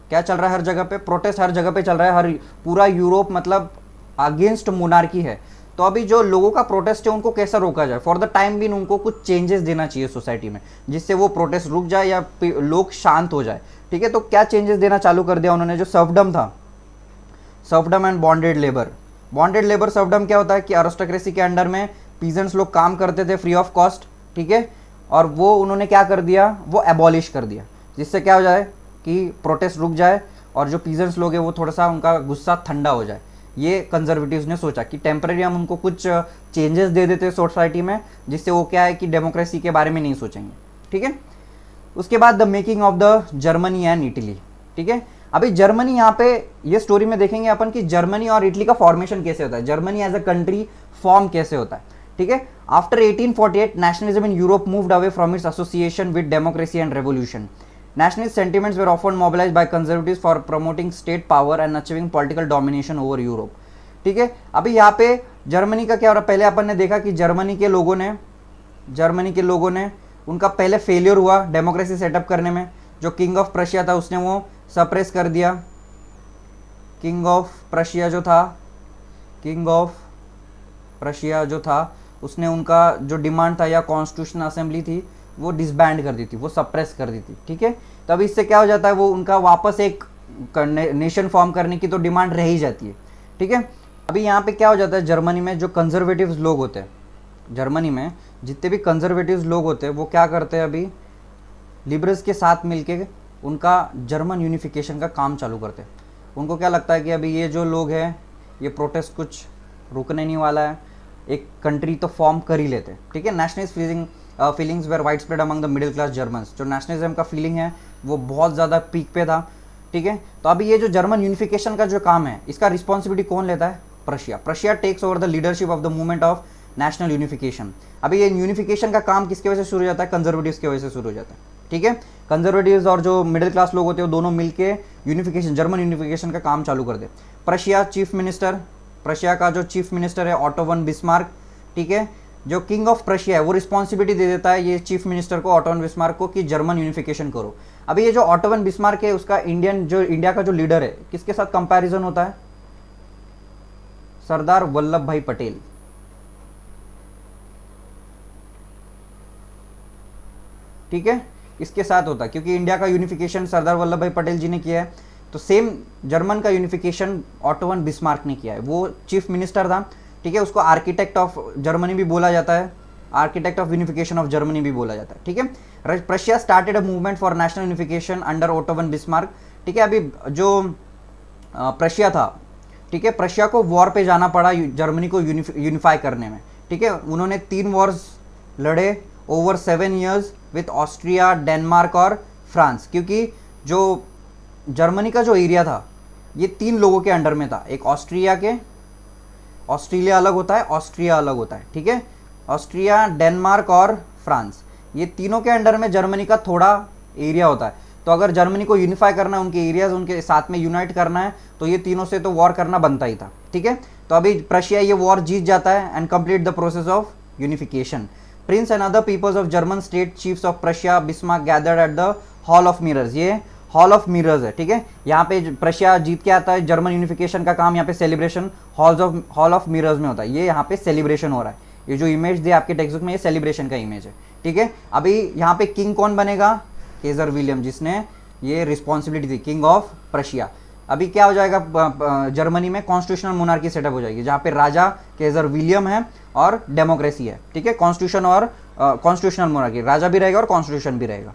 क्या चल रहा है हर जगह पे? प्रोटेस्ट हर जगह पे चल रहा है, हर पूरा यूरोप मतलब अगेंस्ट मोनार्की है। तो अभी जो लोगों का प्रोटेस्ट है उनको कैसा रोका जाए? फॉर द टाइम बीइंग उनको कुछ चेंजेस देना चाहिए सोसाइटी में जिससे वो प्रोटेस्ट रुक जाए या लोग शांत हो जाए। ठीक है, तो क्या चेंजेस देना चालू कर दिया उन्होंने? जो सर्फडम था, serfdom and bonded labour. Bonded labour serfdom क्या होता है कि अरिस्टोक्रेसी के अंडर में पीजेंट्स लोग काम करते थे फ्री ऑफ कॉस्ट। ठीक है, और वो उन्होंने क्या कर दिया, वो एबॉलिश कर दिया, जिससे क्या हो जाए कि प्रोटेस्ट रुक जाए और जो पीजेंट्स लोग हैं वो थोड़ा सा उनका गुस्सा ठंडा हो जाए। ये कंजर्वेटिव्स ने सोचा कि टेम्पररी हम उनको कुछ चेंजेस दे देते सोसाइटी में जिससे वो क्या है कि डेमोक्रेसी के बारे में नहीं सोचेंगे। ठीक है, उसके बाद the making of the Germany and Italy. ठीक है, अभी जर्मनी, यहाँ पे ये स्टोरी में देखेंगे अपन कि जर्मनी और इटली का फॉर्मेशन कैसे होता है, Germany as a country form कैसे होता है। ठीक है, after 1848 nationalism in Europe moved away from its association with democracy and revolution. Nationalist sentiments were often mobilized by conservatives for promoting state power and achieving political domination over Europe. ठीक है, अभी यहाँ पे जर्मनी का क्या हो रहा है? पहले अपन ने देखा कि जर्मनी के लोगों ने उनका पहले फेलियर हुआ डेमोक्रेसी सेटअप करने में। जो किंग ऑफ प्रशिया था उसने वो सप्रेस कर दिया। किंग ऑफ प्रशिया जो था उसने उनका जो डिमांड था या कॉन्स्टिट्यूशनल असेंबली थी वो डिसबैंड कर दी थी, वो सप्रेस कर दी थी। ठीक है, तब इससे क्या हो जाता है, वो उनका वापस एक नेशन फॉर्म करने की तो डिमांड रह ही जाती है। ठीक है, अभी यहाँ पे क्या हो जाता है, जर्मनी में जो कंजर्वेटिव्स लोग होते हैं, जर्मनी में जितने भी कंजर्वेटिव्स लोग होते हैं वो क्या करते हैं, अभी लिबरल्स के साथ मिलके उनका जर्मन यूनिफिकेशन का काम चालू करते हैं। उनको क्या लगता है कि अभी ये जो लोग हैं ये प्रोटेस्ट कुछ रुकने नहीं वाला है, एक कंट्री तो फॉर्म कर ही लेते हैं। ठीक है, nationalist feelings were wide spread among the middle class Germans. जो नेशनलिज्म का फीलिंग है वो बहुत ज़्यादा पीक पे था। ठीक है, तो अभी ये जो जर्मन यूनिफिकेशन का जो काम है इसका रिस्पॉन्सिबिलिटी कौन लेता है? Prussia takes over the leadership of the movement of national unification. अभी ये यूनिफिकेशन का काम किसकी वजह से शुरू हो जाता है? कंजर्वेटिव्स की वजह से शुरू हो जाता है। ठीक है, कंजर्वेटिव्स और जो मिडिल क्लास लोग होते हैं वो दोनों मिलके जर्मन यूनिफिकेशन का काम चालू कर दे। प्रशिया का जो चीफ मिनिस्टर है ऑटो वन बिस्मार्क। ठीक है, जो किंग ऑफ प्रशिया है वो रिस्पॉन्सिबिलिटी दे देता है ये चीफ मिनिस्टर को, ऑटो वन बिस्मार्क को, कि जर्मन यूनिफिकेशन करो। अभी ये जो ऑटो वन बिस्मार्क है उसका इंडिया का जो लीडर है किसके साथ कंपैरिजन होता है? सरदार वल्लभ भाई पटेल। ठीक है, इसके साथ होता है क्योंकि इंडिया का यूनिफिकेशन सरदार वल्लभ भाई पटेल जी ने किया है, तो सेम जर्मन का यूनिफिकेशन ऑटो वन बिस्मार्क ने किया है। वो चीफ मिनिस्टर था। ठीक है, उसको आर्किटेक्ट ऑफ जर्मनी भी बोला जाता है। Architect of unification of Germany भी बोला जाता है, ठीक है। Prussia started a movement for national unification under auto von Bismarck, ठीक है। अभी जो प्रशिया था, ठीक है, प्रशिया को वॉर पे जाना पड़ा जर्मनी को यूनिफाई करने में, ठीक है। उन्होंने 3 वॉर्स लड़े over 7 years with Austria, Denmark और फ्रांस, क्योंकि जो जर्मनी का जो एरिया था ये 3 लोगों के अंडर में था। एक ऑस्ट्रेलिया अलग होता है, ऑस्ट्रिया अलग होता है, ठीक है। ऑस्ट्रिया, डेनमार्क और फ्रांस, ये तीनों के अंडर में जर्मनी का थोड़ा एरिया होता है। तो अगर जर्मनी को यूनिफाई करना है, उनके एरियाज उनके साथ में यूनाइट करना है, तो ये तीनों से तो वॉर करना बनता ही था, ठीक है। तो अभी प्रशिया ये वॉर जीत जाता है and complete the process of unification. Prince and other peoples of German state chiefs of Prussia Bismarck gathered at the hall of mirrors, ये हॉल ऑफ मिरर्स है, ठीक है। यहाँ पे प्रशिया जीत के आता है, जर्मन यूनिफिकेशन का काम यहाँ पे सेलिब्रेशन हॉल ऑफ मिरर्स में होता है। ये यहाँ पे सेलिब्रेशन हो रहा है, ये जो इमेज दिया आपके टेक्स्ट बुक में ये सेलिब्रेशन का इमेज है, ठीक है। अभी यहाँ पे किंग कौन बनेगा? केजर विलियम, जिसने ये रिस्पॉन्सिबिलिटी थी, किंग ऑफ प्रशिया। अभी क्या हो जाएगा जर्मनी में? कॉन्स्टिट्यूशनल मोनार्की सेटअप हो जाएगी, जहाँ पे राजा केजर विलियम है और डेमोक्रेसी है, ठीक है। कॉन्स्टिट्यूशन और कॉन्स्टिट्यूशनल मोनार्की, राजा भी रहेगा और कॉन्स्टिट्यूशन भी रहेगा।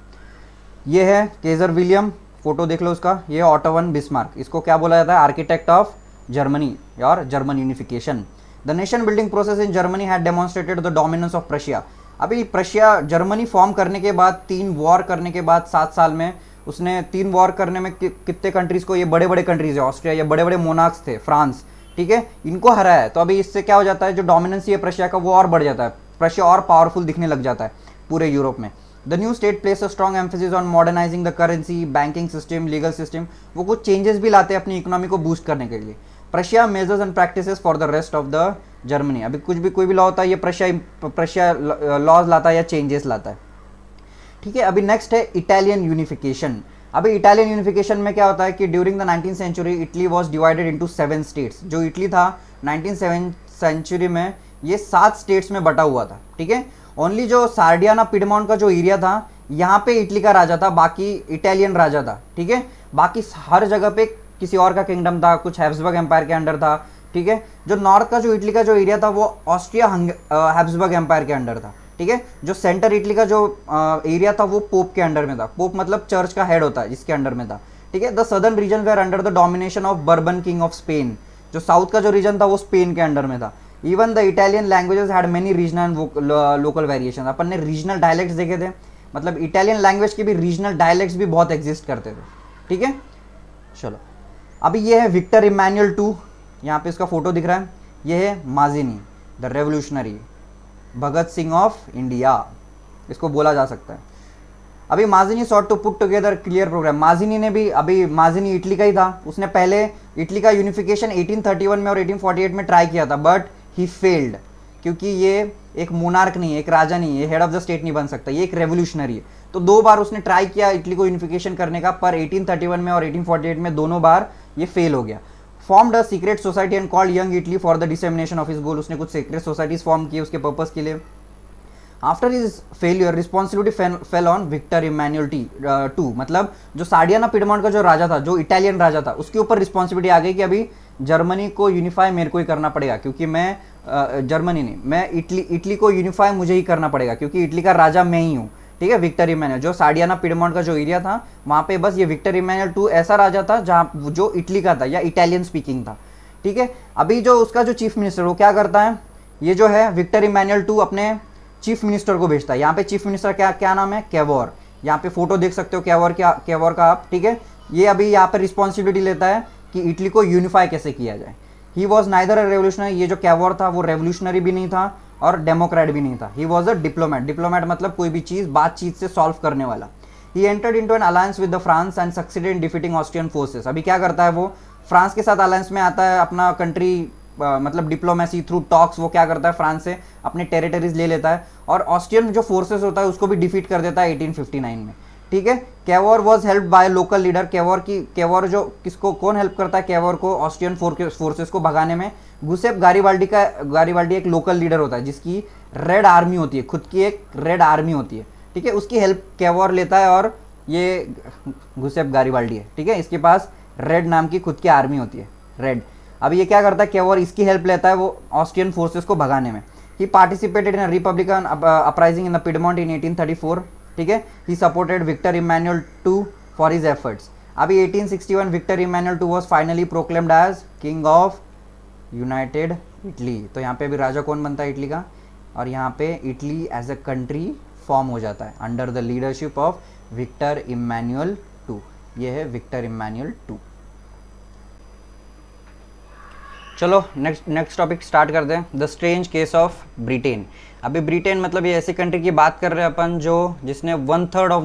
ये है केजर विलियम, फोटो देख लो उसका। ये ऑटो वन बिस्मार्क, इसको क्या बोला जाता है? आर्किटेक्ट ऑफ जर्मनी और German unification. The nation building process in Germany had demonstrated the dominance of Prussia. अभी प्रशिया जर्मनी फॉर्म करने के बाद, 3 वॉर करने के बाद 7 साल में उसने 3 वॉर करने में कितने कंट्रीज को, ये बड़े बड़े कंट्रीज है, ऑस्ट्रिया, ये बड़े बड़े मोनार्क्स थे, फ्रांस, ठीक है, इनको हराया है। तो अभी इससे क्या हो जाता है, जो डोमिनेंसी है प्रशिया का वो और बढ़ जाता है, प्रशिया और पावरफुल दिखने लग जाता है पूरे यूरोप में। The new state place a strong emphasis on modernising the currency, banking system, legal system, वो कुछ चेंजेस भी लाते हैं अपनी इकोनॉमी को बूस्ट करने के लिए। Prussia measures and practices for the rest of the Germany. अभी कुछ भी कोई भी लॉ होता है, ये प्रशिया लॉज लाता है या चेंजेस लाता है, ठीक है। अभी नेक्स्ट है इटालियन यूनिफिकेशन। अभी इटालियन यूनिफिकेशन में क्या होता है कि during the 19th century Italy was divided into 7 states. जो इटली था 19th सेंचुरी में ये 7 स्टेट्स में बटा हुआ था, ठीक है। ओनली जो सार्डियाना पिडमॉन्ट का जो एरिया था, यहाँ पे इटली का राजा था, बाकी इटालियन राजा था, ठीक है। बाकी हर जगह पे किसी और का किंगडम था, कुछ हैब्सबर्ग एम्पायर के अंडर था, ठीक है। जो नॉर्थ का जो इटली का जो एरिया था वो ऑस्ट्रिया हैब्सबर्ग एम्पायर के अंडर था, ठीक है। जो सेंटर इटली का जो एरिया था वो पोप के अंडर में था। पोप मतलब चर्च का हेड होता है, जिसके अंडर में था, ठीक है। The southern region were under the domination of Bourbon king of Spain. जो साउथ का जो रीजन था वो स्पेन के अंडर में था। Even the Italian languages had many regional and local variation. अपन ने रीजनल डायलेक्ट्स देखे थे, मतलब इटालियन लैंग्वेज के भी रीजनल डायलेक्ट्स भी बहुत एग्जिस्ट करते थे, ठीक है। चलो अभी ये है विक्टर इमैनुअल II, यहाँ पे इसका फोटो दिख रहा है। ये है Mazzini the revolutionary, Bhagat Singh of India इसको बोला जा सकता है। अभी Mazzini sought to put together clear program. Mazzini ने भी, अभी माजिनी इटली का ही था, उसने पहले इटली का यूनिफिकेशन 1831 में और 1848 में ट्राई किया था, बट ही फेल्ड, क्योंकि ये एक मोनार्क नहीं है, एक राजा नहीं है, हेड ऑफ द स्टेट नहीं बन सकता, ये एक रेवोल्यूशनरी है। तो 2 बार उसने ट्राई किया इटली को यूनिफिकेशन करने का, पर 1831 में और 1848 में दोनों बार ये फेल हो गया। Formed a secret society and called young Italy for the dissemination of his goal. उसने कुछ सीक्रेट सोसाइटीज फॉर्म किए उसके पर्पस के लिए। After his failure responsibility fell on Victor Emmanuel II, मतलब जो सार्डियाना पिडमॉन्ट का जो राजा था, जो इटालियन राजा था, उसके ऊपर रिस्पॉन्सिबिलिटी आ गई कि अभी जर्मनी को यूनिफाई मेरे को ही करना पड़ेगा, क्योंकि मैं जर्मनी नहीं, मैं इटली को यूनिफाई मुझे ही करना पड़ेगा, क्योंकि इटली का राजा मैं ही हूँ, ठीक है। विक्टर इमैनुअल, जो सार्डियाना पिडमॉन्ट का जो एरिया था वहाँ पे बस ये विक्टर इमैनुअल II ऐसा राजा था जहाँ जो इटली का था या इटालियन स्पीकिंग था, ठीक है। अभी जो उसका जो चीफ मिनिस्टर वो क्या करता है, ये जो है विक्टर इमैनुअल II अपने चीफ मिनिस्टर को भेजता है। यहाँ पे चीफ मिनिस्टर क्या नाम है? कैवोर। यहाँ पे फोटो देख सकते हो कैवोर का आप, ठीक है। ये अभी यहाँ पे रिस्पॉन्सिबिलिटी लेता है कि इटली को यूनिफाई कैसे किया जाए। He was neither a revolutionary, ये जो कैवोर था वो रेवोल्यूशनरी भी नहीं था और डेमोक्रेट भी नहीं था। He was a diplomat. Diplomat मतलब कोई भी चीज़ बातचीत से सॉल्व करने वाला। He entered into an alliance with the France and succeeded in defeating Austrian forces. अभी क्या करता है वो? फ्रांस के साथ अलायंस में आता है, अपना कंट्री मतलब डिप्लोमेसी थ्रू टॉक्स वो क्या करता है, फ्रांस से अपने टेरिटरीज ले लेता है और ऑस्ट्रियन जो फोर्सेस होता है उसको भी डिफीट कर देता है 1859 में, ठीक है। Cavour was help by local leader. Cavour जो किसको कौन हेल्प करता है कैवोर को ऑस्ट्रियन फोर्सेस को भगाने में? गुसेप गारिबाल्डी एक लोकल लीडर होता है जिसकी रेड आर्मी होती है, खुद की एक रेड आर्मी होती है, ठीक है। उसकी हेल्प कैवोर लेता है और ये गुसेप गारिबाल्डी है, ठीक है। इसके पास रेड नाम की खुद की आर्मी होती है, रेड। अब ये क्या करता है कैवोर, इसकी हेल्प लेता है वो ऑस्ट्रियन फोर्सेस को भगाने में। He participated in republican uprising in the Piedmont in 1834, ठीक है। He supported Victor Emmanuel two for his efforts. अभी 1861 Victor Emmanuel two was finally proclaimed as king of united Italy. तो यहाँ पे भी राजा कौन बनता है इटली का, और यहाँ पे Italy as a country form हो जाता है under the leadership of Victor Emmanuel two. ये है विक्टर इमैनुअल टू। चलो नेक्स्ट टॉपिक स्टार्ट करते हैं, the strange case of Britain. अभी ब्रिटेन मतलब ये ऐसी कंट्री की बात कर रहे हैं अपन जो जिसने 1/3 ऑफ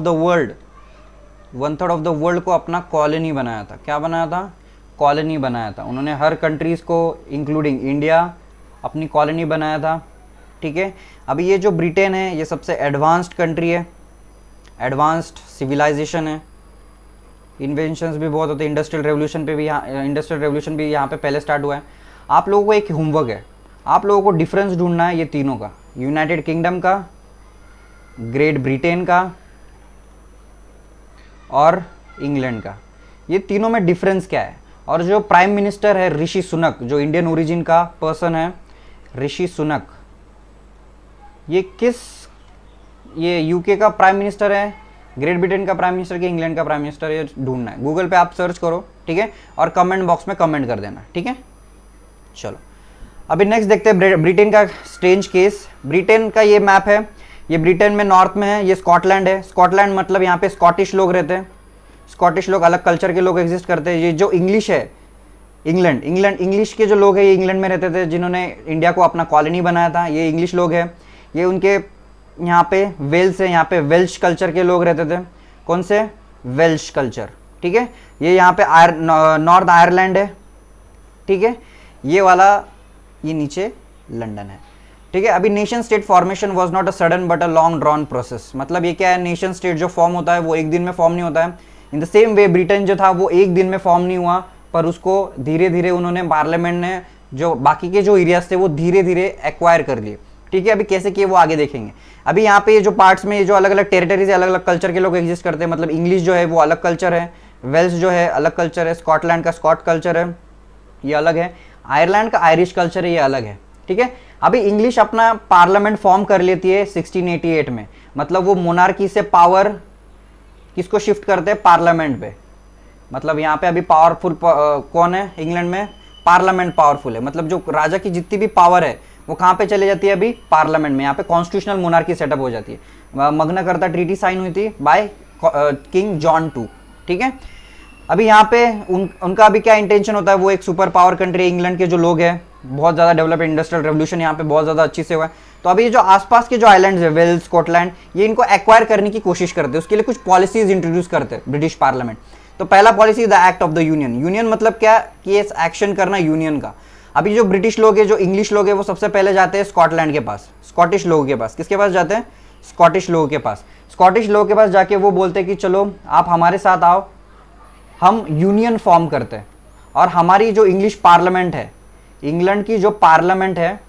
द वर्ल्ड को अपना कॉलोनी बनाया था। क्या बनाया था? कॉलोनी बनाया था। उन्होंने हर कंट्रीज़ को इंक्लूडिंग इंडिया अपनी कॉलोनी बनाया था, ठीक है। अभी ये जो ब्रिटेन है ये सबसे एडवांस्ड कंट्री है, एडवांस्ड सिविलाइजेशन है, इन्वेंशंस भी बहुत होते हैं। इंडस्ट्रियल रेवोल्यूशन भी यहाँ पे पहले स्टार्ट हुआ है। आप लोगों को एक होमवर्क है, आप लोगों को डिफरेंस ढूंढना है ये तीनों का, यूनाइटेड किंगडम का, ग्रेट ब्रिटेन का और इंग्लैंड का। ये तीनों में डिफरेंस क्या है। और जो प्राइम मिनिस्टर है ऋषि सुनक, जो इंडियन ओरिजिन का पर्सन है ऋषि सुनक, ये यूके का प्राइम मिनिस्टर है, ग्रेट ब्रिटेन का प्राइम मिनिस्टर के, इंग्लैंड का प्राइम मिनिस्टर, ये ढूंढना है। गूगल पे आप सर्च करो, ठीक है, और कमेंट बॉक्स में कमेंट कर देना, ठीक है। चलो अभी नेक्स्ट देखते हैं ब्रिटेन का स्ट्रेंज केस। ब्रिटेन का ये मैप है, ये ब्रिटेन में नॉर्थ में है, ये स्कॉटलैंड है। स्कॉटलैंड मतलब यहाँ पे स्कॉटिश लोग रहते हैं, स्कॉटिश लोग, अलग कल्चर के लोग एग्जिस्ट करते हैं। ये जो इंग्लिश है, इंग्लैंड इंग्लिश के जो लोग हैं ये इंग्लैंड में रहते थे, जिन्होंने इंडिया को अपना कॉलोनी बनाया था, ये इंग्लिश लोग हैं। ये उनके यहाँ पे वेल्स है, यहाँ पे वेल्श कल्चर के लोग रहते थे। कौन से? वेल्श कल्चर, ठीक है। ये यहाँ पे नॉर्थ आयरलैंड है, ठीक है। ये वाला ये नीचे लंदन है, ठीक है। अभी nation state formation was not a sudden but a long drawn process. मतलब ये क्या है, नेशन स्टेट जो फॉर्म होता है वो एक दिन में फॉर्म नहीं होता है। In the same way Britain जो था वो एक दिन में फॉर्म नहीं हुआ, पर उसको धीरे धीरे उन्होंने, पार्लियामेंट ने जो बाकी के जो एरियाज थे वो धीरे धीरे एक्वायर कर लिए, ठीक है। अभी कैसे किए वो आगे देखेंगे। अभी यहाँ पे ये जो पार्ट्स में ये जो अलग अलग टेरिटरीज है, अलग अलग कल्चर के लोग एग्जिस्ट करते हैं। मतलब इंग्लिश जो है वो अलग कल्चर है, वेल्स जो है अलग कल्चर है, स्कॉटलैंड का स्कॉट कल्चर है ये अलग है, आयरलैंड का आयरिश कल्चर है ये अलग है, ठीक है। अभी इंग्लिश अपना पार्लियामेंट फॉर्म कर लेती है 1688 में। मतलब वो मोनार्की से पावर किसको शिफ्ट करते हैं? पार्लियामेंट पे। मतलब यहाँ पे अभी पावरफुल कौन है इंग्लैंड में? पार्लियामेंट पावरफुल है। मतलब जो राजा की जितनी भी पावर है वो कहाँ पे चले जाती है? अभी पार्लियामेंट में। यहाँ पे कॉन्स्टिट्यूशनल मोनार्की सेटअप हो जाती है। मग्ना कार्ता ट्रीटी साइन हुई थी बाय किंग जॉन II, ठीक है। अभी यहाँ पे उनका अभी क्या इंटेंशन होता है, वो एक सुपर पावर कंट्री इंग्लैंड के जो लोग हैं, बहुत ज़्यादा डेवलप, इंडस्ट्रियल रेवोल्यूशन यहाँ पे बहुत ज़्यादा अच्छी से हुआ है। तो अभी जो आसपास के जो आइलैंड्स है, वेल्स, स्कॉटलैंड, ये इनको एक्वायर करने की कोशिश करते हैं। उसके लिए कुछ पॉलिसीज इंट्रोड्यूस करते हैं ब्रिटिश पार्लियामेंट। तो पहला policy the act of the union. Union मतलब क्या कि एक्शन करना यूनियन का। अभी जो ब्रिटिश लोग हैं, जो इंग्लिश लोग हैं, वो सबसे पहले जाते हैं स्कॉटलैंड के पास, स्कॉटिश लोगों के पास। किसके पास जाते हैं? स्कॉटिश लोगों के पास। स्कॉटिश लोगों के पास जाके वो बोलते हैं कि चलो आप हमारे साथ आओ, हम यूनियन फॉर्म करते हैं, और हमारी जो इंग्लिश पार्लियामेंट है, इंग्लैंड की जो पार्लियामेंट है,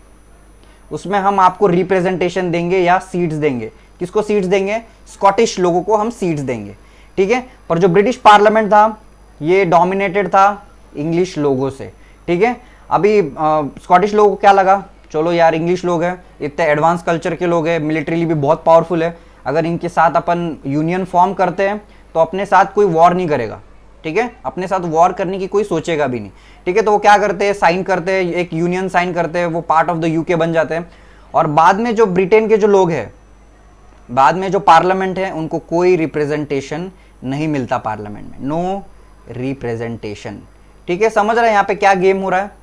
उसमें हम आपको रिप्रेजेंटेशन देंगे या सीट्स देंगे। किसको सीट्स देंगे? स्कॉटिश लोगों को हम सीट्स देंगे, ठीक है। पर जो ब्रिटिश पार्लियामेंट था ये डोमिनेटेड था इंग्लिश लोगों से, ठीक है। अभी स्कॉटिश लोगों को क्या लगा, चलो यार इंग्लिश लोग हैं, इतने एडवांस कल्चर के लोग हैं, मिलिट्रीली भी बहुत पावरफुल है, अगर इनके साथ अपन यूनियन फॉर्म करते हैं तो अपने साथ कोई वॉर नहीं करेगा, ठीक है। अपने साथ वॉर करने की कोई सोचेगा भी नहीं, ठीक है। तो वो क्या करते हैं, साइन करते हैं, एक यूनियन साइन करते हैं, वो पार्ट ऑफ द यूके बन जाते हैं। और बाद में जो ब्रिटेन के जो लोग हैं, बाद में जो पार्लियामेंट है, उनको कोई रिप्रेजेंटेशन नहीं मिलता पार्लियामेंट में, नो रिप्रेजेंटेशन, ठीक है। समझ रहे हैं यहाँ पे क्या गेम हो रहा है।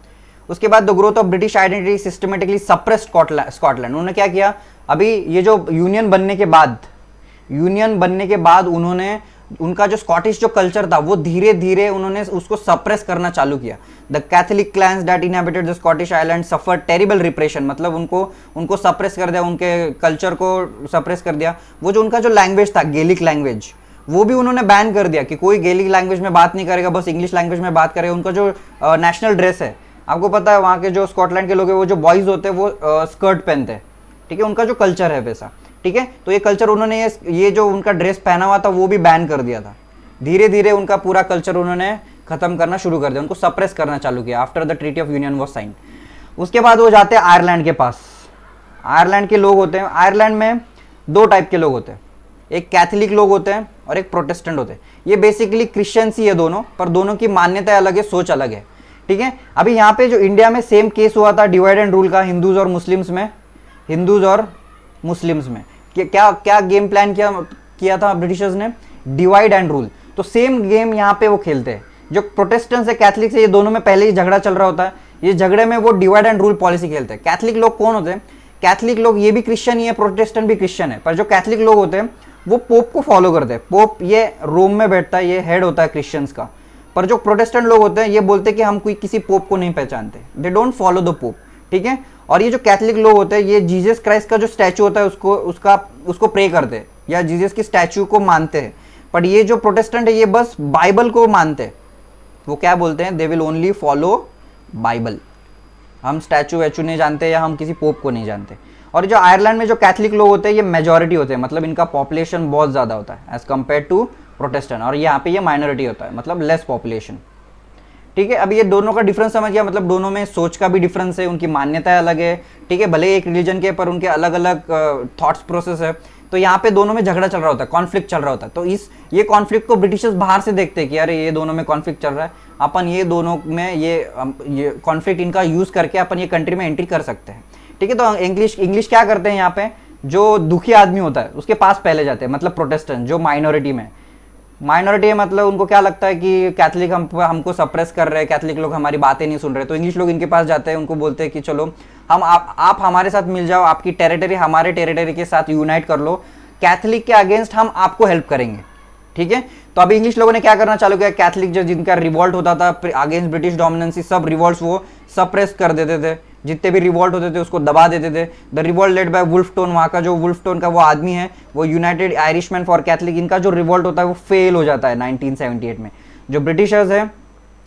उसके बाद the growth of British identity systematically suppressed Scotland. उन्होंने क्या किया, अभी ये जो यूनियन बनने के बाद उन्होंने उनका जो स्कॉटिश जो कल्चर था वो धीरे धीरे उन्होंने उसको सप्रेस करना चालू किया। The Catholic clans that inhabited the Scottish island suffer terrible repression. मतलब उनको सप्रेस कर दिया, उनके कल्चर को सप्रेस कर दिया। वो जो उनका जो लैंग्वेज था, गेलिक लैंग्वेज, वो भी उन्होंने बैन कर दिया कि कोई गेलिक लैंग्वेज में बात नहीं करेगा, बस इंग्लिश लैंग्वेज में बात करेगा। उनका जो नेशनल ड्रेस है, आपको पता है वहाँ के जो स्कॉटलैंड के लोग हैं, वो जो बॉयज़ होते हैं वो स्कर्ट पहनते हैं, ठीक है। उनका जो कल्चर है वैसा, ठीक है। तो ये कल्चर उन्होंने ये जो उनका ड्रेस पहना हुआ था वो भी बैन कर दिया था। धीरे धीरे उनका पूरा कल्चर उन्होंने खत्म करना शुरू कर दिया, उनको सप्रेस करना चालू किया after the treaty of Union was sign. उसके बाद वो जाते हैं आयरलैंड के पास। आयरलैंड के लोग होते हैं, आयरलैंड में दो टाइप के लोग होते हैं, एक कैथोलिक लोग होते हैं और एक प्रोटेस्टेंट होते हैं। ये बेसिकली क्रिश्चियंस ही है दोनों, पर दोनों की मान्यता अलग है, सोच अलग है, ठीक है। अभी यहाँ पे जो इंडिया में सेम केस हुआ था डिवाइड एंड रूल का, हिंदूज और मुस्लिम्स में, हिंदूज और मुस्लिम्स में क्या क्या गेम प्लान किया था ब्रिटिशर्स ने, डिवाइड एंड रूल। तो सेम गेम यहाँ पे वो खेलते हैं। जो प्रोटेस्टेंट्स है, कैथलिक से, ये दोनों में पहले ही झगड़ा चल रहा होता है, ये झगड़े में वो डिवाइड एंड रूल पॉलिसी खेलते हैं। कैथलिक लोग कौन होते हैं, कैथलिक लोग ये भी क्रिश्चियन ही है, प्रोटेस्टेंट भी क्रिश्चियन है, पर जो कैथलिक लोग होते हैं वो पोप को फॉलो करते हैं। पोप ये रोम में बैठता है, ये हेड होता है क्रिश्चियंस का। पर जो प्रोटेस्टेंट लोग होते हैं ये बोलते हैं कि हम कोई किसी पोप को नहीं पहचानते, they don't follow the pope, ठीक है। और ये जो कैथलिक लोग होते हैं ये जीसस क्राइस्ट का जो स्टैचू होता है उसको प्रे करते हैं या जीसस की स्टैचू को मानते हैं। पर ये जो प्रोटेस्टेंट है ये बस बाइबल को मानते हैं। वो क्या बोलते हैं, they will only follow Bible, हम स्टैचू वैचू नहीं जानते या हम किसी पोप को नहीं जानते। और जो आयरलैंड में जो कैथलिक लोग होते हैं ये मेजॉरिटी होते हैं, मतलब इनका पॉपुलेशन बहुत ज़्यादा होता है एज कम्पेयर टू प्रोटेस्टेंट, और यहाँ पे ये माइनॉरिटी होता है, मतलब लेस पॉपुलेशन, ठीक है। अब ये दोनों का डिफरेंस समझ गया, मतलब दोनों में सोच का भी डिफरेंस है, उनकी मान्यताएं अलग है, ठीक है। भले एक रिलीजन के पर उनके अलग अलग थॉट्स प्रोसेस है। तो यहाँ पे दोनों में झगड़ा चल रहा होता है, कॉन्फ्लिक्ट चल रहा होता है। तो ये कॉन्फ्लिक्ट को ब्रिटिशर्स बाहर से देखते हैं कि अरे ये दोनों में कॉन्फ्लिक्ट चल रहा है, अपन ये दोनों में ये कॉन्फ्लिक्ट इनका यूज करके अपन ये कंट्री में एंट्री कर सकते हैं, ठीक है। तो इंग्लिश क्या करते हैं यहाँ पे, जो दुखी आदमी होता है उसके पास पहले जाते हैं, मतलब प्रोटेस्टेंट जो माइनॉरिटी है, मतलब उनको क्या लगता है कि कैथलिक हमको सप्रेस कर रहे हैं, कैथलिक लोग हमारी बातें नहीं सुन रहे, तो इंग्लिश लोग इनके पास जाते हैं, उनको बोलते हैं कि चलो आप हमारे साथ मिल जाओ, आपकी टेरिटरी हमारे टेरिटरी के साथ यूनाइट कर लो, कैथलिक के अगेंस्ट हम आपको हेल्प करेंगे, ठीक है। तो अभी इंग्लिश लोगों ने क्या करना चालू किया, कैथलिक जो जिनका रिवॉल्ट होता था अगेंस्ट ब्रिटिश डोमिनेंसी, सब रिवॉल्ट्स वो सप्रेस कर देते थे, जितने भी रिवॉल्ट होते थे उसको दबा देते थे। द रिवॉल्ट लेड बाय वुल्फटोन, वहाँ का जो वुल्फटोन का वो आदमी है, वो यूनाइटेड आयरिशमैन फॉर कैथलिक, इनका जो रिवॉल्ट होता है वो फेल हो जाता है 1978 में। जो ब्रिटिशर्स है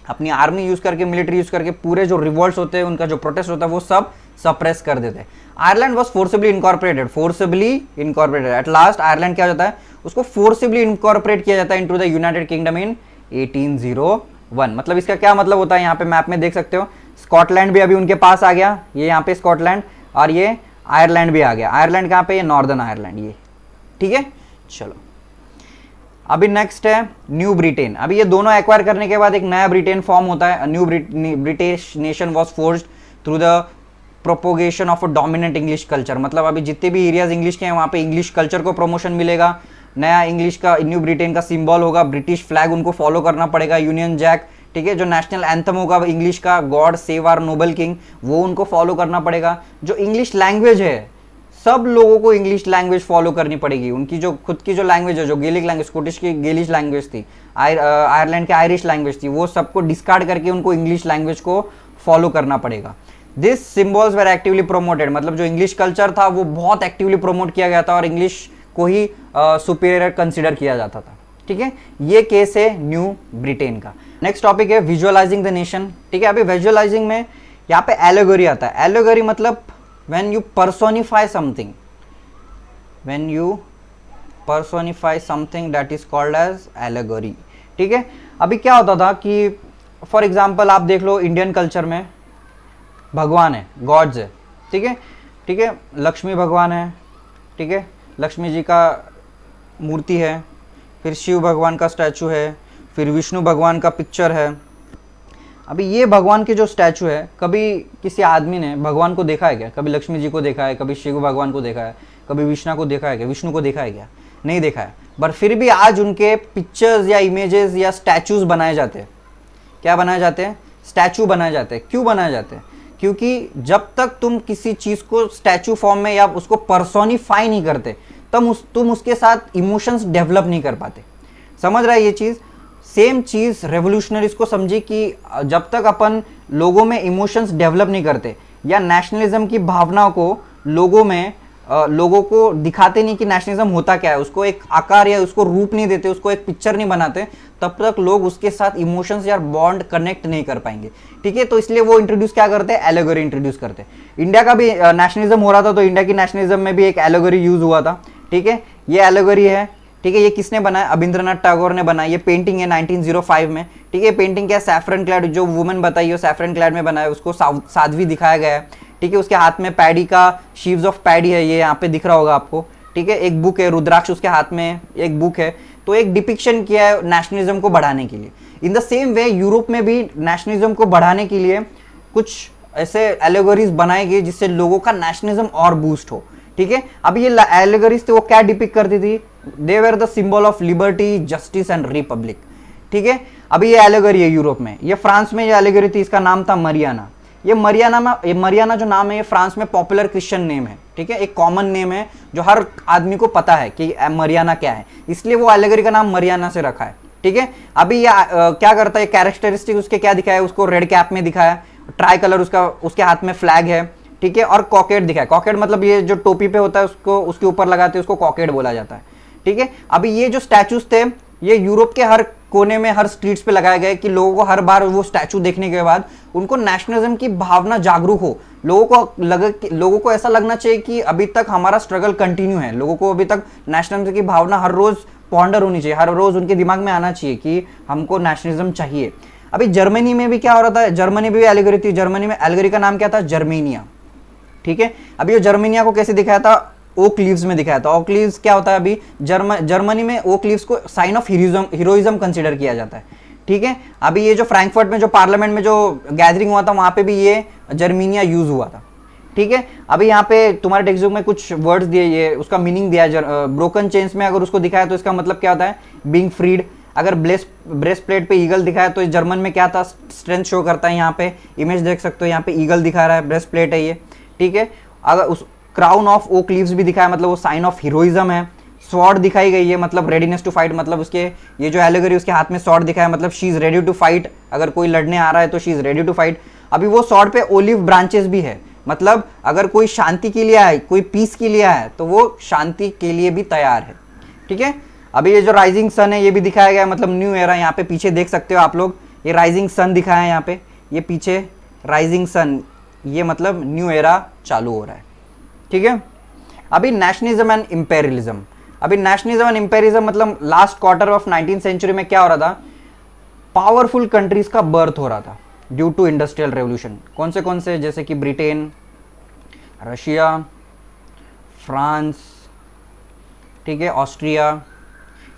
अपनी आर्मी यूज करके, मिलिट्री यूज करके पूरे जो रिवॉल्ट्स होते हैं, उनका जो प्रोटेस्ट होता है वो सब सप्रेस कर देते हैं। Ireland was forcibly incorporated at last. Ireland क्या हो जाता है, उसको फोर्सिबली इनकॉर्पोरेट किया जाता है इनटू द यूनाइटेड किंगडम इन 1801। मतलब इसका क्या मतलब होता है, यहाँ पे मैप में देख सकते हो, स्कॉटलैंड भी अभी उनके पास आ गया, ये यहाँ पे स्कॉटलैंड, और ये आयरलैंड भी आ गया। आयरलैंड कहाँ पे, ये नॉर्दर्न आयरलैंड, ये ठीक है। चलो अभी नेक्स्ट है न्यू ब्रिटेन। अभी ये दोनों एक्वायर करने के बाद एक नया ब्रिटेन फॉर्म होता है। New British nation was forged through the propagation of a dominant English culture. मतलब अभी जितने भी एरियाज इंग्लिश के हैं वहाँ पे इंग्लिश कल्चर को प्रमोशन मिलेगा। नया इंग्लिश का न्यू ब्रिटेन का सिंबल होगा ब्रिटिश फ्लैग, उनको फॉलो करना पड़ेगा, यूनियन जैक, ठीक है। जो नेशनल एंथम होगा इंग्लिश का, God save our noble king, वो उनको फॉलो करना पड़ेगा। जो इंग्लिश लैंग्वेज है, सब लोगों को इंग्लिश लैंग्वेज फॉलो करनी पड़ेगी। उनकी जो खुद की जो लैंग्वेज है, जो गेलिक लैंग्वेज, स्कॉटिश की गेलिश लैंग्वेज थी, आयरलैंड की आयरिश लैंग्वेज थी, वो सबको डिस्कार्ड करके उनको इंग्लिश लैंग्वेज को फॉलो करना पड़ेगा। This symbols were actively promoted, मतलब जो इंग्लिश कल्चर था वो बहुत एक्टिवली प्रोमोट किया गया था और इंग्लिश को ही सुपीरियर कंसिडर किया जाता था, ठीक है। ये केस है न्यू ब्रिटेन का। नेक्स्ट टॉपिक है विजुअलाइजिंग द नेशन, ठीक है। अभी विजुअलाइजिंग में यहाँ पे एलेगोरी आता है। एलेगोरी मतलब when you personify something, that is called as allegory, ठीक है। अभी क्या होता था कि फॉर एग्जाम्पल आप देख लो इंडियन कल्चर में भगवान है, गॉड्स है, ठीक है, ठीक है। लक्ष्मी भगवान है, ठीक है, लक्ष्मी जी का मूर्ति है, फिर शिव भगवान का स्टैचू है, फिर विष्णु भगवान का पिक्चर है। अभी ये भगवान के जो स्टैचू है, कभी किसी आदमी ने भगवान को देखा है क्या? कभी लक्ष्मी जी को देखा है, कभी शिव भगवान को देखा है, कभी विष्णु को देखा है क्या? विष्णु को देखा है क्या? नहीं देखा है। पर फिर भी आज उनके पिक्चर्स या इमेजेस या स्टैचूज बनाए जाते हैं। क्या बनाए जाते हैं? स्टैचू बनाए जाते हैं। क्यों बनाए जाते हैं? क्योंकि जब तक तुम किसी चीज़ को स्टैचू फॉर्म में या उसको पर्सोनिफाई नहीं करते, तुम उसके साथ इमोशंस डेवलप नहीं कर पाते। समझ रहा है ये चीज़? सेम चीज़ रेवोल्यूशनरीज को समझी कि जब तक अपन लोगों में इमोशंस डेवलप नहीं करते या नेशनलिज्म की भावना को लोगों को दिखाते नहीं कि नेशनलिज्म होता क्या है, उसको एक आकार या उसको रूप नहीं देते, उसको एक पिक्चर नहीं बनाते, तब तक लोग उसके साथ इमोशंस या बॉन्ड कनेक्ट नहीं कर पाएंगे, ठीक है। तो इसलिए वो इंट्रोड्यूस क्या करते हैं? एलेगोरी इंट्रोड्यूस करते हैं। इंडिया का भी नेशनलिज्म हो रहा था तो इंडिया की नेशनलिज्म में भी एक एलेगोरी यूज हुआ था, ठीक है। ये एलेगोरी है, ठीक है। ये किसने बनाया? रविंद्रनाथ टैगोर ने बनाया। ये पेंटिंग है 1905 में, ठीक है। पेंटिंग क्या? सैफरन क्लैड, जो वुमेन बताई हो सैफरन क्लैड में बनाया, उसको साध्वी दिखाया गया है, ठीक है, उसके हाथ में पैडी का शीव्स ऑफ पैडी है, ये यहाँ पे दिख रहा होगा आपको, ठीक है, एक बुक है, रुद्राक्ष उसके हाथ में एक बुक है, तो एक डिपिक्शन किया है नेशनलिज्म को बढ़ाने के लिए। In the same way Europe में भी नेशनलिज्म को बढ़ाने के लिए कुछ ऐसे एलेगोरीज बनाई गई जिससे लोगों का नेशनलिज्म और बूस्ट हो, ठीक है। अब ये एलेगोरीज थे वो क्या डिपिक्ट करती थी, they were the symbol of liberty, justice and republic, ठीक है। अभी ये एलेगोरी है यूरोप में, ये फ्रांस में ये एलेगोरी थी, इसका नाम था मरियाना। ये मरियाना जो नाम है ये फ्रांस में पॉपुलर क्रिश्चियन नेम है, ठीक है, एक कॉमन नेम है जो हर आदमी को पता है कि मरियाना क्या है, इसलिए वो एलेगोरी का नाम मरियाना से रखा है, ठीक है। अभी ये क्या करता है, कैरेक्टरिस्टिक उसके क्या दिखाया है, उसको रेड कैप में दिखाया, ट्राई कलर उसके हाथ में फ्लैग है, ठीक है, और कॉकेट दिखाया। कॉकेट मतलब ये जो टोपी पे होता है उसको उसके ऊपर लगाते हैं, उसको कॉकेट बोला जाता है, ठीक है। अभी ये जो स्टैचूज थे ये यूरोप के हर कोने में, हर स्ट्रीट्स पे लगाए गए कि लोगों को हर बार वो स्टैचू देखने के बाद उनको नेशनलिज्म की भावना जागरूक हो, लोगों को ऐसा लगना चाहिए कि अभी तक हमारा स्ट्रगल कंटिन्यू है, लोगों को अभी तक नेशनलिज्म की भावना हर रोज पॉन्डर होनी चाहिए, हर रोज उनके दिमाग में आना चाहिए कि हमको नेशनलिज्म चाहिए। अभी जर्मनी में भी क्या हो रहा था, जर्मनी भी एलेगोरी थी, जर्मनी में एलेगोरी का नाम क्या था, जर्मेनिया, ठीक है। अभी ये जर्मेनिया को कैसे दिखाया था, ओक लीव्स में दिखाया था। ओक लीव्स क्या होता है, अभी जर्मनी में ओक लीव्स को साइन ऑफ हीरोइज्म कंसीडर किया जाता है, ठीक है। अभी ये जो फ्रैंकफर्ट में जो पार्लियामेंट में जो गैदरिंग हुआ था वहां पे भी ये जर्मेनिया यूज हुआ था, ठीक है। अभी यहाँ पे तुम्हारे टेक्स्ट बुक में कुछ वर्ड्स दिए, ये उसका मीनिंग दिया है। ब्रोकन चेन्स में अगर उसको दिखाया तो इसका मतलब क्या होता है, बीइंग फ्रीड। अगर ब्रेस्ट प्लेट पे ईगल दिखाया तो जर्मन में क्या था, स्ट्रेंथ शो करता है। यहाँ पे इमेज देख सकते हो, यहाँ पे ईगल दिखा रहा है, ब्रेस्ट प्लेट है ये, ठीक है। अगर उस क्राउन ऑफ ओक लीव्स भी दिखाया, मतलब वो साइन ऑफ हीरोइज्म है। स्वॉर्ड दिखाई गई है, मतलब रेडीनेस टू फाइट, मतलब उसके ये जो एलेगोरी उसके हाथ में स्वॉर्ड दिखाया, मतलब she is ready to fight, अगर कोई लड़ने आ रहा है तो she is ready to fight. अभी वो स्वॉर्ड पे ओलिव ब्रांचेस भी है, मतलब अगर कोई शांति के लिए आए, कोई पीस के लिए आए तो वो शांति के लिए भी तैयार है, ठीक है। अभी ये जो राइजिंग सन है ये भी दिखाया गया है, मतलब न्यू एरा। यहाँ पे पीछे देख सकते हो आप लोग, ये राइजिंग सन दिखाया है यहाँ पे, ये पीछे राइजिंग सन, ये मतलब न्यू एरा चालू हो रहा है, ठीक है। अभी नेशनलिज्म एंड इंपेरियलिज्म, अभी नेशनलिज्म एंड इंपेरियलिज्म मतलब last quarter of 19th century में क्या हो रहा था, पावरफुल कंट्रीज का बर्थ हो रहा था ड्यू टू इंडस्ट्रियल रेवोल्यूशन। कौन से, जैसे कि ब्रिटेन, रशिया, फ्रांस, ठीक है, ऑस्ट्रिया,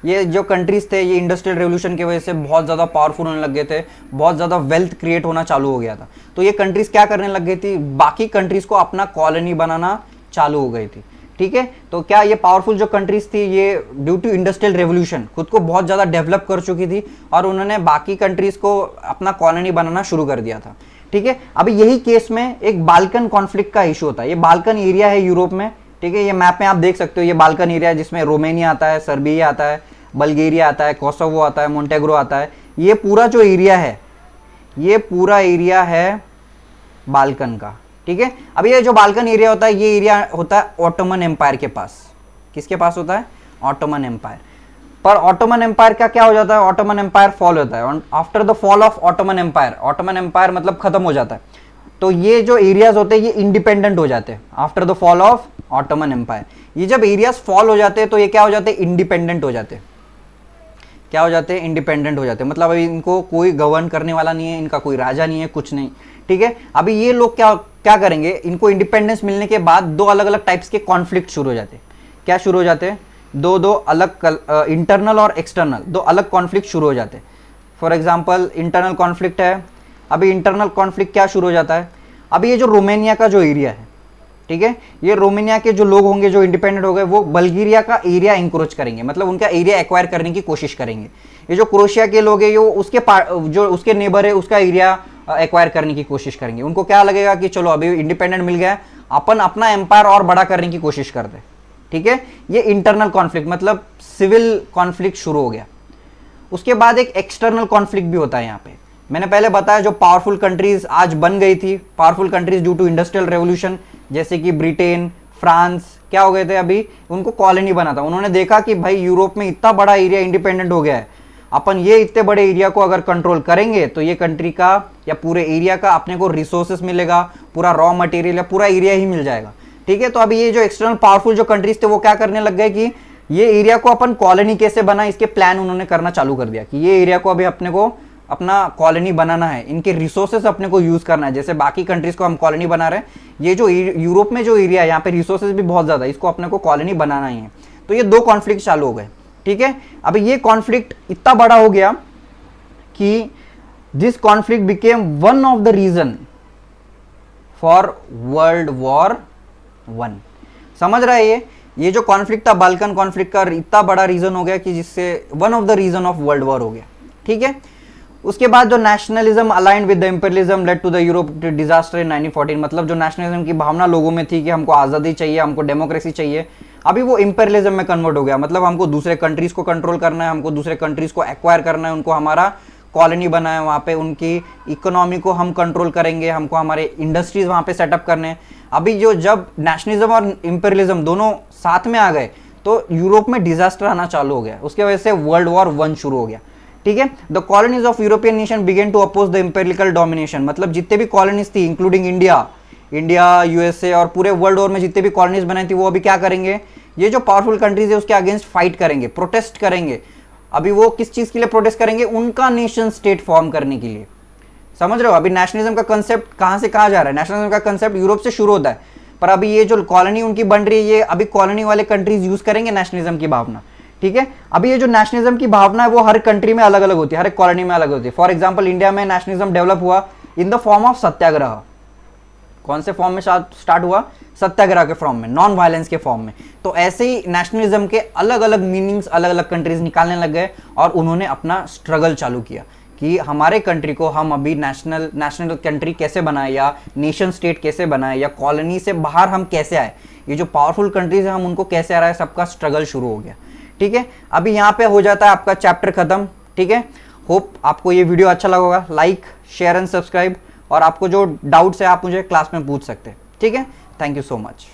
ये जो कंट्रीज थे ये इंडस्ट्रियल रेवोल्यूशन की वजह से बहुत ज़्यादा पावरफुल होने लग गए थे, बहुत ज़्यादा वेल्थ क्रिएट होना चालू हो गया था। तो ये कंट्रीज क्या करने लग गई थी, बाकी कंट्रीज को अपना कॉलोनी बनाना चालू हो गई थी, ठीक है। तो क्या ये पावरफुल जो कंट्रीज थी ये ड्यू टू इंडस्ट्रियल रेवोल्यूशन खुद को बहुत ज़्यादा डेवलप कर चुकी थी और उन्होंने बाकी कंट्रीज को अपना कॉलोनी बनाना शुरू कर दिया था, ठीक है। अभी यही केस में एक बाल्कन कॉन्फ्लिक्ट का इशू होता है। ये बाल्कन एरिया है यूरोप में, ठीक है। ये मैप में आप देख सकते हो, ये बाल्कन एरिया है जिसमें रोमेनिया आता है, सर्बिया आता है, बल्गेरिया आता है, कोसोवो आता है, मोंटेग्रो आता है। ये पूरा जो एरिया है ये पूरा एरिया है बाल्कन का, ठीक है। अब ये जो बाल्कन एरिया होता है ये एरिया होता है ऑटोमन एम्पायर के पास। किसके पास होता है, ऑटोमन एम्पायर। पर ऑटोमन एम्पायर का क्या हो जाता है, ऑटोमन एम्पायर फॉल होता है। After the fall of Ottoman empire, Ottoman empire मतलब खत्म हो जाता है, तो ये जो एरियाज होते हैं ये इंडिपेंडेंट हो जाते हैं after the fall of Ottoman empire. ये जब एरियाज फॉल हो जाते हैं तो ये क्या हो जाते हैं, इंडिपेंडेंट हो जाते हैं। क्या हो जाते हैं, इंडिपेंडेंट हो जाते हैं, मतलब अभी इनको कोई गवर्न करने वाला नहीं है, इनका कोई राजा नहीं है, कुछ नहीं, ठीक है। अभी ये लोग क्या करेंगे, इनको इंडिपेंडेंस मिलने के बाद दो अलग अलग टाइप्स के कॉन्फ्लिक्ट शुरू हो जाते हैं। क्या शुरू हो जाते हैं, दो अलग इंटरनल और एक्सटर्नल दो अलग कॉन्फ्लिक्ट शुरू हो जाते हैं। फॉर एग्जाम्पल इंटरनल कॉन्फ्लिक्ट है। अभी इंटरनल कॉन्फ्लिक्ट क्या शुरू हो जाता है, अभी ये जो रोमेनिया का जो एरिया है, ठीक है, ये रोमेनिया के जो लोग होंगे जो इंडिपेंडेंट हो गए वो बल्गेरिया का एरिया इंक्रोच करेंगे, मतलब उनका एरिया एक्वायर करने की कोशिश करेंगे। ये जो क्रोएशिया के लोग हैं जो उसके नेबर है उसका एरिया एक्वायर करने की कोशिश करेंगे। उनको क्या लगेगा कि चलो अभी इंडिपेंडेंट मिल गया, अपन अपना एम्पायर और बड़ा करने की कोशिश करते हैं, ठीक है। ये इंटरनल कॉन्फ्लिक्ट मतलब सिविल कॉन्फ्लिक्ट शुरू हो गया। उसके बाद एक एक्सटर्नल कॉन्फ्लिक्ट भी होता है। यहाँ पे मैंने पहले बताया जो पावरफुल कंट्रीज आज बन गई थी, powerful countries due to industrial revolution, जैसे कि ब्रिटेन, फ्रांस, क्या हो गए थे, अभी उनको कॉलोनी बना था। उन्होंने देखा कि भाई यूरोप में इतना बड़ा एरिया इंडिपेंडेंट हो गया है, अपन ये इतने बड़े एरिया को अगर कंट्रोल करेंगे तो ये कंट्री का या पूरे एरिया का अपने को रिसोर्सेस मिलेगा, पूरा रॉ मटेरियल या पूरा एरिया ही मिल जाएगा, ठीक है। तो अभी ये जो एक्सटर्नल पावरफुल जो कंट्रीज थे वो क्या करने लग गए कि ये एरिया को अपन कॉलोनी कैसे बना, इसके प्लान उन्होंने करना चालू कर दिया कि ये एरिया को अभी अपने को अपना कॉलोनी बनाना है, इनके रिसोर्सेज अपने को यूज करना है, जैसे बाकी कंट्रीज को हम कॉलोनी बना रहे हैं, ये जो यूरोप में जो एरिया है यहाँ पे रिसोर्सेज भी बहुत ज्यादा है, इसको अपने को कॉलोनी बनाना ही है। तो ये दो कॉन्फ्लिक्ट चालू हो गए, ठीक है। अब ये कॉन्फ्लिक्ट इतना बड़ा हो गया कि this conflict became one of the reason for world war 1। समझ रहा है ये जो कॉन्फ्लिक्ट था बाल्कन कॉन्फ्लिक्ट का इतना बड़ा रीजन हो गया कि जिससे one of the reason of world war हो गया, ठीक है। उसके बाद जो nationalism aligned with the imperialism led to the Europe disaster in 1914, मतलब जो नेशनलिज्म की भावना लोगों में थी कि हमको आज़ादी चाहिए, हमको डेमोक्रेसी चाहिए, अभी वो इंपीरियलिज्म में कन्वर्ट हो गया। मतलब हमको दूसरे कंट्रीज को कंट्रोल करना है, हमको दूसरे कंट्रीज को एक्वायर करना है, उनको हमारा कॉलोनी बना है, वहाँ पे उनकी इकोनॉमी को हम कंट्रोल करेंगे, हमको हमारे इंडस्ट्रीज वहाँ पे सेटअप करने हैं। अभी जो जब नेशनलिज्म और इंपीरियलिज्म दोनों साथ में आ गए तो यूरोप में डिजास्टर आना चालू हो गया, उसके वजह से वर्ल्ड वॉर 1 शुरू हो गया, ठीक है। The colonies of European nation began to oppose the imperial domination, मतलब जितने भी कॉलोनीज थी इंक्लूडिंग इंडिया यूएसए और पूरे वर्ल्ड वॉर में जितने भी कॉलोनीज बनाई थी वो अभी क्या करेंगे, ये जो पावरफुल कंट्रीज है उसके अगेंस्ट फाइट करेंगे, प्रोटेस्ट करेंगे। अभी वो किस चीज के लिए प्रोटेस्ट करेंगे, उनका नेशन स्टेट फॉर्म करने के लिए। समझ रहे हो, अभी नेशनलिज्म का कंसेप्ट कहां से कहां जा रहा है, नेशनलिज्म का कंसेप्ट यूरोप से शुरू होता है, पर अभी ये जो कॉलोनी उनकी बन रही है ये अभी कॉलोनी वाले कंट्रीज यूज करेंगे नेशनलिज्म की भावना, ठीक है। अभी ये जो नेशनलिज्म की भावना है वो हर कंट्री में अलग अलग होती है, हर एक कॉलोनी में अलग होती है। फॉर एग्जाम्पल इंडिया में नेशनलिज्म डेवलप हुआ इन द फॉर्म ऑफ सत्याग्रह। कौन से फॉर्म में स्टार्ट हुआ, सत्याग्रह के फॉर्म में, नॉन वायलेंस के फॉर्म में। तो ऐसे ही नेशनलिज्म के अलग अलग मीनिंग्स अलग अलग कंट्रीज निकालने लग गए और उन्होंने अपना स्ट्रगल चालू किया कि हमारे कंट्री को हम अभी नेशनल कंट्री कैसे बनाए, या नेशन स्टेट कैसे बनाए, या कॉलोनी से बाहर हम कैसे आए, ये जो पावरफुल कंट्रीज है हम उनको कैसे आ रहा है, सबका स्ट्रगल शुरू हो गया, ठीक है। अभी यहाँ पे हो जाता है आपका चैप्टर खत्म, ठीक है। होप आपको ये वीडियो अच्छा लगा होगा, लाइक शेयर एंड सब्सक्राइब, और आपको जो डाउट्स है आप मुझे क्लास में पूछ सकते हैं, ठीक है। Thank you so much.